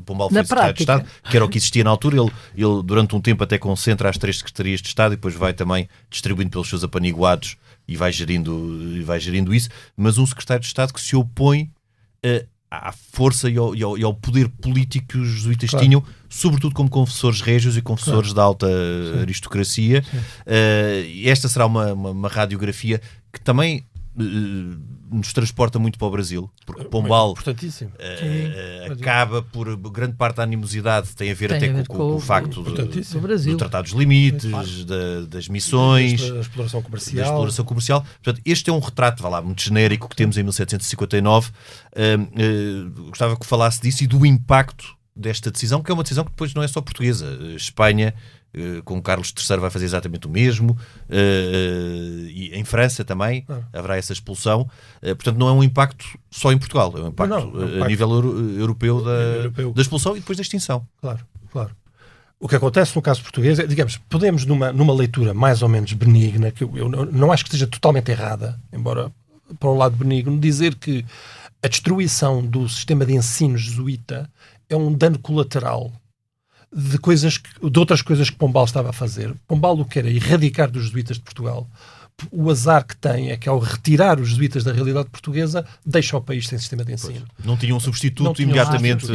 Pombal foi secretário de Estado, que era o que existia na altura. Ele durante um tempo até concentra as 3 secretarias de Estado e depois vai também distribuindo pelos seus apaniguados e vai gerindo isso, mas um secretário de Estado que se opõe à força e ao poder político que os jesuítas tinham, sobretudo como confessores régios e confessores da alta aristocracia. Esta será uma radiografia que também nos transporta muito para o Brasil, porque Pombal acaba por grande parte da animosidade tem a ver com o facto do Tratado dos Limites, das missões, da exploração comercial. Portanto, este é um retrato, muito genérico que temos em 1759. Gostava que falasse disso e do impacto desta decisão, que é uma decisão que depois não é só portuguesa. Espanha, com Carlos III, vai fazer exatamente o mesmo, e em França também haverá essa expulsão. Portanto, não é um impacto só em Portugal, é um impacto a nível europeu da expulsão e depois da extinção. Claro. O que acontece no caso português é, digamos, podemos numa leitura mais ou menos benigna, que eu não acho que esteja totalmente errada, embora para um lado benigno, dizer que a destruição do sistema de ensino jesuíta é um dano colateral de outras coisas que Pombal estava a fazer. Pombal o que era erradicar dos jesuítas de Portugal. O azar que tem é que ao retirar os jesuítas da realidade portuguesa, deixa o país sem sistema de ensino. Não tinha um substituto imediatamente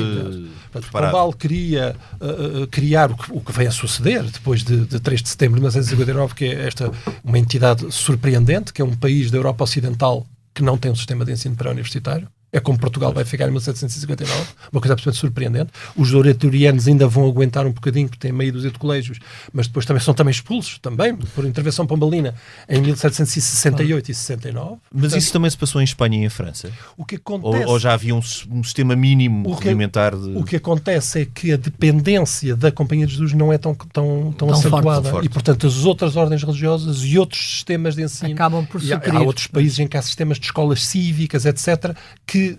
preparado. Pombal queria criar o que veio a suceder depois de 3 de setembro de 1959, que é uma entidade surpreendente, que é um país da Europa Ocidental que não tem um sistema de ensino pré-universitário. É como Portugal vai ficar em 1759, uma coisa absolutamente surpreendente. Os oratorianos ainda vão aguentar um bocadinho, porque têm meia dúzia de colégios, mas depois também são expulsos, também, por intervenção pombalina, em 1768 e 69. Mas portanto, isso também se passou em Espanha e em França? O que acontece, ou já havia um sistema mínimo rudimentar de... O que acontece é que a dependência da Companhia de Jesus não é tão acentuada. Forte. E, portanto, as outras ordens religiosas e outros sistemas de ensino... Acabam por suprir. Há outros países em que há sistemas de escolas cívicas, etc., que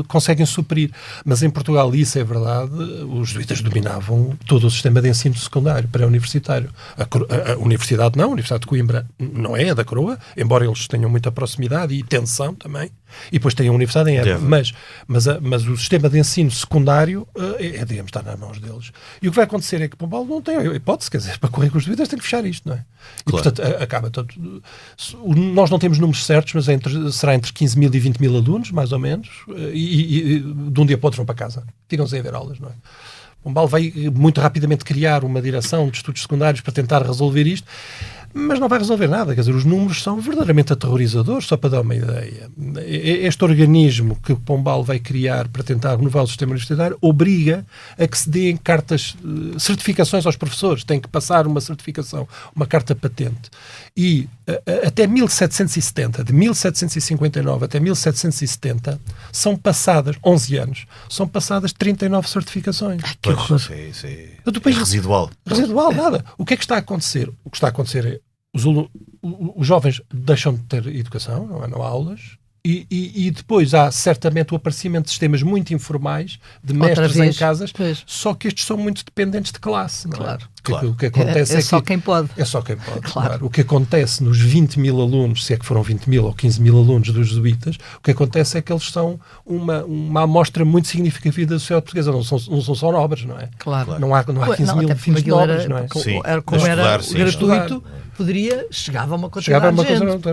conseguem suprir. Mas em Portugal, isso é verdade, os jesuítas dominavam todo o sistema de ensino secundário, pré-universitário. A universidade não, a Universidade de Coimbra não é da coroa, embora eles tenham muita proximidade e tensão também, e depois tem a Universidade em Évora. Mas o sistema de ensino secundário digamos, está nas mãos deles. E o que vai acontecer é que Pombal não tem hipótese, quer dizer, para correr com os jesuítas tem que fechar isto, não é? E, claro. portanto, acaba todo... Nós não temos números certos, mas será entre 15 mil e 20 mil alunos, mais ou menos, e de um dia para o outro vão para casa. Ficam-se a ver aulas, não é? Pombal vai muito rapidamente criar uma direção de estudos secundários para tentar resolver isto, mas não vai resolver nada. Quer dizer, os números são verdadeiramente aterrorizadores, só para dar uma ideia. Este organismo que Pombal vai criar para tentar renovar o sistema universitário obriga a que se deem cartas, certificações aos professores. Tem que passar uma certificação, uma carta patente. E até 1770, de 1759 até 1770, são passadas, 11 anos, são passadas 39 certificações. Que horror. Isso é residual. Residual, nada. O que é que está a acontecer? O que está a acontecer é os jovens deixam de ter educação, não há aulas, e depois há certamente o aparecimento de sistemas muito informais, de mestres em casas, só que estes são muito dependentes de classe. Não claro. É? Claro. O que acontece é só quem pode. É só quem pode. Claro. Claro. O que acontece nos 20 mil alunos, se é que foram 20 mil ou 15 mil alunos dos jesuítas, o que acontece é que eles são uma amostra muito significativa da sociedade portuguesa. Não são só nobres, não é? Claro. Não há 15 mil filhos nobres, não é? Como era gratuito, chegava a uma quantidade de gente.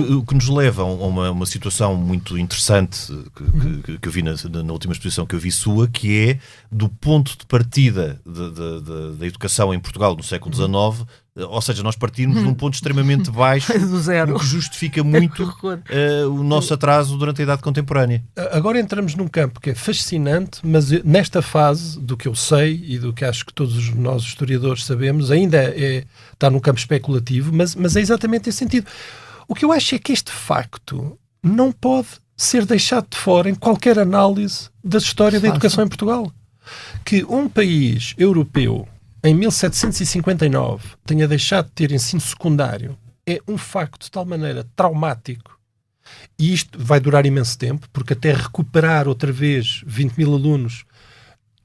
O que nos leva a uma situação muito interessante que eu vi na última exposição que eu vi sua, que é do ponto de partida da educação em Portugal no século XIX, ou seja, nós partimos de um ponto extremamente baixo, do zero, o que justifica muito o nosso atraso durante a Idade Contemporânea. Agora entramos num campo que é fascinante, mas nesta fase, do que eu sei e do que acho que todos nós historiadores sabemos, ainda está num campo especulativo, mas é exatamente esse sentido. O que eu acho é que este facto não pode ser deixado de fora em qualquer análise da história da educação em Portugal. Que um país europeu em 1759 tenha deixado de ter ensino secundário é um facto de tal maneira traumático, e isto vai durar imenso tempo, porque até recuperar outra vez 20 mil alunos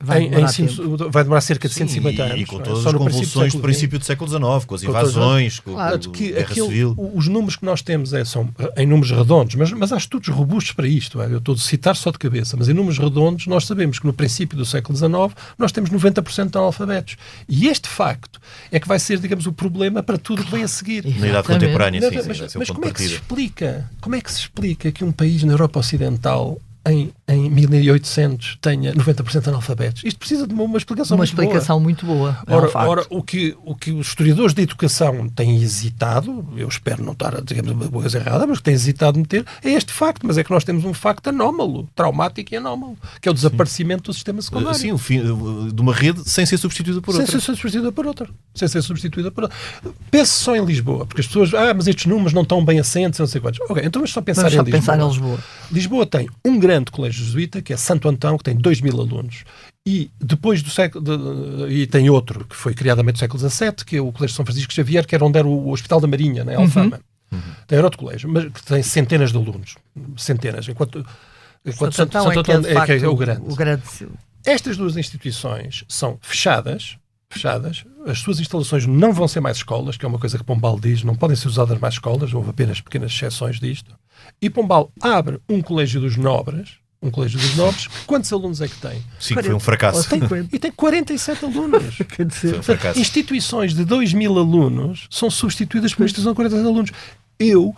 vai demorar cerca de 150 anos. E com todas as convulsões do princípio do século XIX, com as invasões, com a Guerra Civil. Os números que nós temos são em números redondos, mas há estudos robustos para isto. Eu estou a citar só de cabeça, mas em números redondos nós sabemos que no princípio do século XIX nós temos 90% de analfabetos. E este facto é que vai ser, digamos, o problema para tudo que vem a seguir. Na Idade Contemporânea, sim. Mas como é que se explica que um país na Europa Ocidental em 1800 tenha 90% de analfabetos? Isto precisa de uma explicação muito boa. Ora, o que os historiadores de educação têm hesitado, eu espero não estar a dizer uma coisa errada, mas que têm hesitado em meter, é este facto, mas é que nós temos um facto anómalo, traumático e anómalo, que é o desaparecimento do sistema secundário. Sim, o fim de uma rede sem ser substituída por outra. Sem ser substituída por outra. Pense só em Lisboa, porque as pessoas, mas estes números não estão bem assentes, não sei quantos. Ok, então vamos só pensar em Lisboa. Lisboa tem um grande colégio jesuíta, que é Santo Antão, que tem 2 mil alunos. E depois do século... E tem outro, que foi criado a meio do século XVII, que é o Colégio São Francisco Xavier, que era onde era o Hospital da Marinha, em Alfama. Tem outro colégio, mas que tem centenas de alunos. Centenas. Enquanto Santo Antão é o grande. Estas duas instituições são fechadas, as suas instalações não vão ser mais escolas, que é uma coisa que Pombal diz, não podem ser usadas mais escolas, houve apenas pequenas exceções disto. E Pombal abre um colégio dos nobres, quantos alunos é que tem? Sim, foi um fracasso. Tem 47 alunos. Foi um fracasso. Instituições de 2 mil alunos são substituídas por uma instituição de 47 alunos. Eu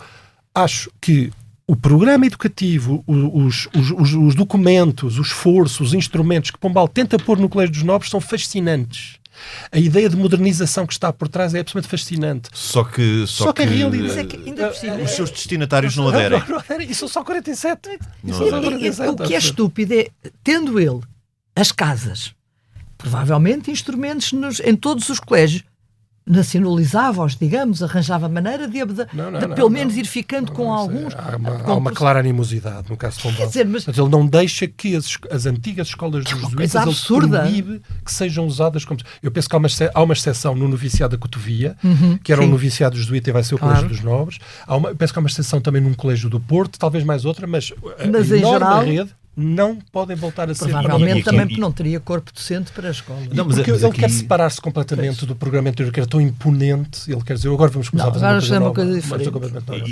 acho que o programa educativo, os documentos, o esforço, os instrumentos que Pombal tenta pôr no Colégio dos Nobres são fascinantes. A ideia de modernização que está por trás é absolutamente fascinante. Só que a realidade é que ainda por cima, os seus destinatários não aderem. Não aderem. E são só 47. O que é estúpido é, tendo ele as casas, provavelmente instrumentos em todos os colégios, nacionalizava-os, digamos, arranjava maneira de pelo menos ir ficando com alguns. Há uma clara animosidade no caso de Pombal. Mas ele não deixa que as antigas escolas dos jesuítas, ele proíbe que sejam usadas como... Eu penso que há uma exceção no noviciado da Cotovia, que era um noviciado jesuíta e vai ser o Colégio dos Nobres. Penso que há uma exceção também num colégio do Porto, talvez mais outra, mas a em geral, rede não podem voltar a ser... Provavelmente também porque não teria corpo docente para a escola. Não, porque ele quer separar-se completamente do programa anterior, que era tão imponente. Ele quer dizer, agora vamos começar a fazer uma coisa diferente.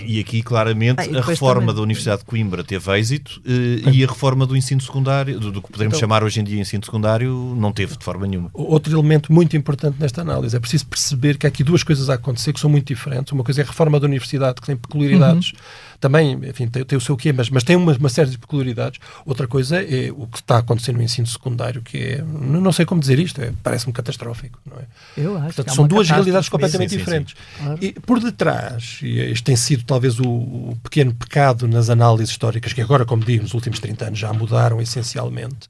E aqui, claramente, a reforma da Universidade de Coimbra teve êxito e a reforma do ensino secundário, do que podemos chamar hoje em dia ensino secundário, não teve de forma nenhuma. Outro elemento muito importante nesta análise, é preciso perceber que há aqui duas coisas a acontecer que são muito diferentes. Uma coisa é a reforma da universidade, que tem peculiaridades, também, enfim, tem o seu quê, mas tem uma série de peculiaridades. Outra coisa é o que está acontecendo no ensino secundário, que é, não sei como dizer isto, parece-me catastrófico, não é? Eu acho. Portanto, são duas realidades completamente diferentes. Claro. E por detrás, e este tem sido talvez o pequeno pecado nas análises históricas, que agora, como digo, nos últimos 30 anos já mudaram essencialmente.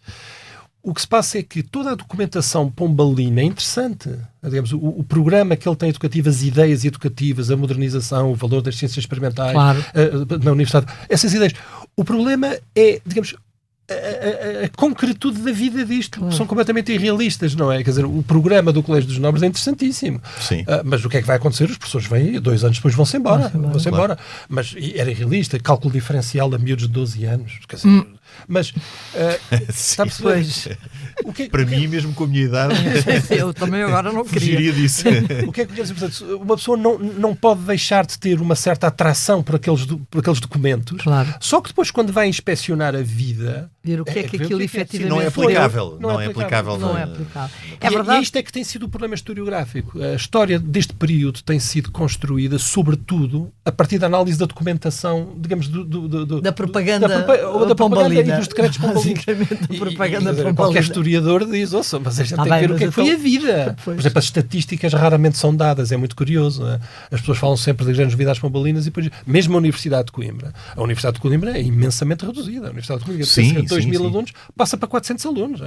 O que se passa é que toda a documentação pombalina é interessante. Digamos, o programa que ele tem educativo, as ideias educativas, a modernização, o valor das ciências experimentais na universidade, essas ideias. O problema é, digamos, a concretude da vida disto. São completamente irrealistas, não é? Quer dizer, o programa do Colégio dos Nobres é interessantíssimo. Sim. Mas o que é que vai acontecer? Os professores vêm e 2 anos depois vão-se embora. Embora. Mas era irrealista. Cálculo diferencial a miúdos de 12 anos. Quer dizer, mas para mim, mesmo com a minha idade, eu também agora não queria disso. O que é que quer dizer? Portanto, uma pessoa não pode deixar de ter uma certa atração por aqueles documentos. Claro. Só que depois, quando vai inspecionar a vida, ver o que é que aquilo efetivamente não é aplicável. Não é aplicável. É verdade. E isto é que tem sido o problema historiográfico. A história deste período tem sido construída, sobretudo, a partir da análise da documentação, digamos, da propaganda pombalina e dos decretos pombalinos. Basicamente, a propaganda pombalina. Qualquer historiador diz, mas a gente tem que ver o que é que foi a vida. Por exemplo, as estatísticas raramente são dadas, é muito curioso. As pessoas falam sempre das grandes novidades pombalinas e depois, mesmo a Universidade de Coimbra. A Universidade de Coimbra é imensamente reduzida. A Universidade de Coimbra tem 2.000 alunos, passa para 400 alunos.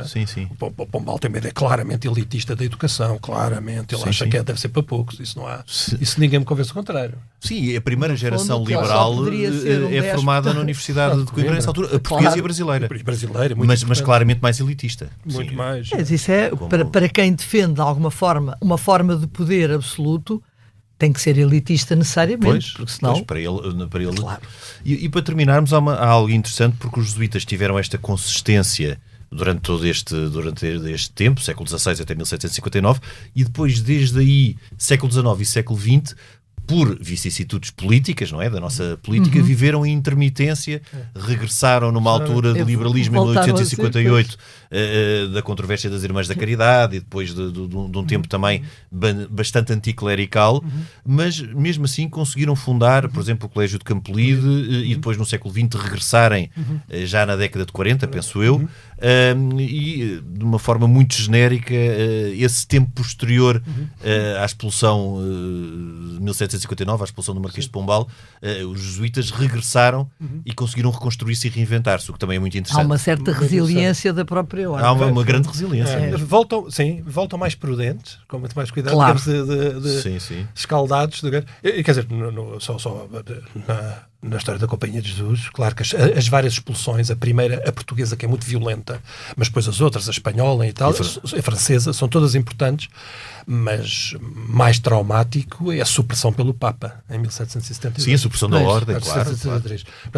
O Pombal tem uma ideia claramente elitista da educação, claramente. Ele acha que deve ser para poucos. Isso ninguém me convence o contrário. Sim, a primeira geração liberal é formada na Universidade de Coimbra, nessa altura, a portuguesa e a brasileira. Mas claramente mais elitista. Muito mais. Mas isso é, para quem defende de alguma forma uma forma de poder absoluto, tem que ser elitista necessariamente, porque senão... para ele. Claro. E para terminarmos, há algo interessante, porque os jesuítas tiveram esta consistência durante todo este tempo, século XVI até 1759, e depois, desde aí, século XIX e século XX, por vicissitudes políticas, não é? Da nossa política, viveram em intermitência, regressaram numa altura de liberalismo em 1858, da controvérsia das Irmãs da Caridade, e depois de um tempo também bastante anticlerical, mas mesmo assim conseguiram fundar, por exemplo, o Colégio de Campolide, e depois no século XX regressarem já na década de 40, penso eu, e de uma forma muito genérica, esse tempo posterior à expulsão de 1759, à expulsão do Marquês de Pombal, os jesuítas regressaram e conseguiram reconstruir-se e reinventar-se, o que também é muito interessante. Há uma certa resiliência da própria ordem. Há uma grande resiliência. Voltam mais prudentes, com muito mais cuidado, claro. Escaldados. Quer dizer, na história da Companhia de Jesus, claro que as várias expulsões, a primeira, a portuguesa, que é muito violenta, mas depois as outras, a espanhola e tal, a francesa, são todas importantes, mas mais traumático é a supressão pelo Papa, em 1772. Sim, a supressão da ordem, claro.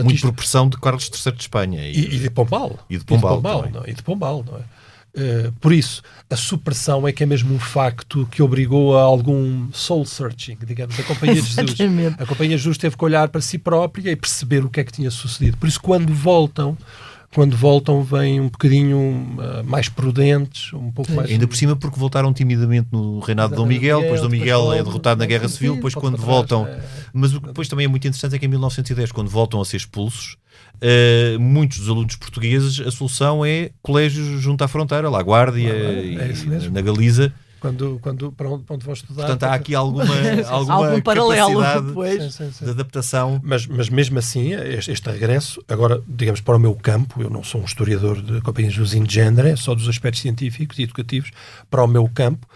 Muito por pressão de Carlos III de Espanha. E de Pombal. E de Pombal, não é? Por isso, a supressão é que é mesmo um facto que obrigou a algum soul-searching, digamos, da Companhia de Jesus. A Companhia de Jesus teve que olhar para si própria e perceber o que é que tinha sucedido. Por isso, quando voltam, vêm um bocadinho mais prudentes, um pouco mais... Ainda por cima, porque voltaram timidamente no reinado de Dom Miguel, depois Dom Miguel é derrotado na Guerra Civil, depois quando voltam... Mas o que depois também é muito interessante é que em 1910, quando voltam a ser expulsos, muitos dos alunos portugueses, a solução é colégios junto à fronteira, La Guardia, na Galiza, quando para onde vão estudar. Portanto, há aqui algum paralelo capacidade de adaptação. Mas mesmo assim, este regresso, agora, digamos, para o meu campo, eu não sou um historiador de companhias de uso in genere, só dos aspectos científicos e educativos, para o meu campo,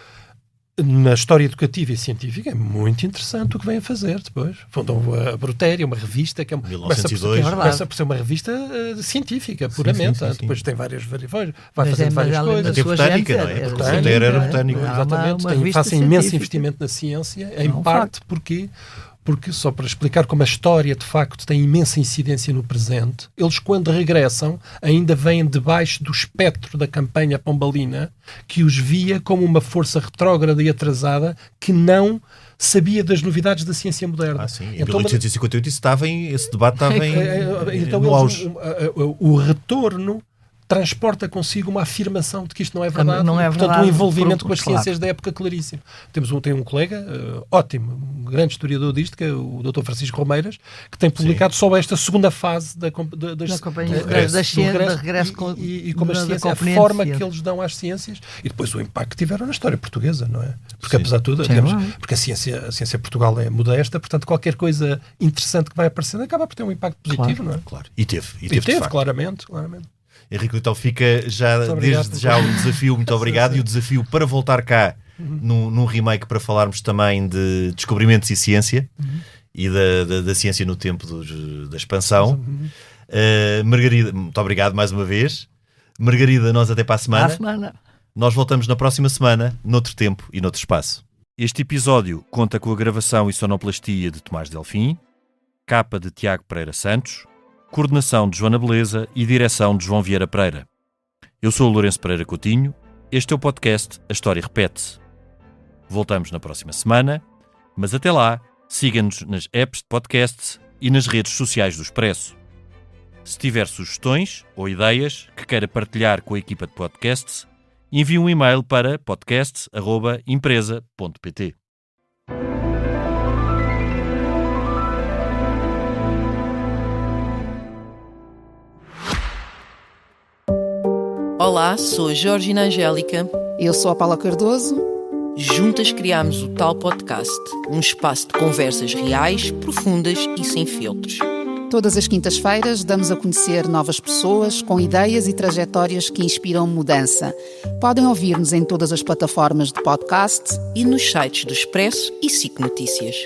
na história educativa e científica é muito interessante o que vêm a fazer depois. Fundam a Brutéria, uma revista que é 1902. começa por ser uma revista científica, puramente. Sim. Depois tem várias vai fazendo várias coisas. Até botânica, não é? Porque Brutéria era botânico. Exatamente. Fazem imenso investimento na ciência, em parte porque, só para explicar como a história de facto tem imensa incidência no presente, eles quando regressam ainda vêm debaixo do espectro da campanha pombalina, que os via como uma força retrógrada e atrasada que não sabia das novidades da ciência moderna. Sim. Em 1858 esse debate estava no auge. O retorno transporta consigo uma afirmação de que isto não é verdade. Não é verdade. Portanto, um envolvimento com as ciências da época claríssimo. Tem um colega ótimo, um grande historiador disto, que é o Dr. Francisco Romeiras, que tem publicado só esta segunda fase da regresso e como a forma que eles dão às ciências e depois o impacto que tiveram na história portuguesa, não é? Porque apesar de tudo, porque a ciência em Portugal é modesta, portanto qualquer coisa interessante que vai aparecendo acaba por ter um impacto positivo, não é? Claro. E teve claramente. Henrique, então fica desde já o desafio, muito obrigado, e o desafio para voltar cá num remake para falarmos também de descobrimentos e ciência e da ciência no tempo da expansão. Margarida, muito obrigado mais uma vez. Margarida, nós até para a semana. Nós voltamos na próxima semana, noutro tempo e noutro espaço. Este episódio conta com a gravação e sonoplastia de Tomás Delfim, capa de Tiago Pereira Santos, coordenação de Joana Beleza e direção de João Vieira Pereira. Eu sou o Lourenço Pereira Coutinho. Este é o podcast A História Repete-se. Voltamos na próxima semana, mas até lá, siga-nos nas apps de podcasts e nas redes sociais do Expresso. Se tiver sugestões ou ideias que queira partilhar com a equipa de podcasts, envie um e-mail para podcasts@empresa.pt. Olá, sou a Georgina Angélica. Eu sou a Paula Cardoso. Juntas criámos o Tal Podcast, um espaço de conversas reais, profundas e sem filtros. Todas as quintas-feiras damos a conhecer novas pessoas com ideias e trajetórias que inspiram mudança. Podem ouvir-nos em todas as plataformas de podcast e nos sites do Expresso e SIC Notícias.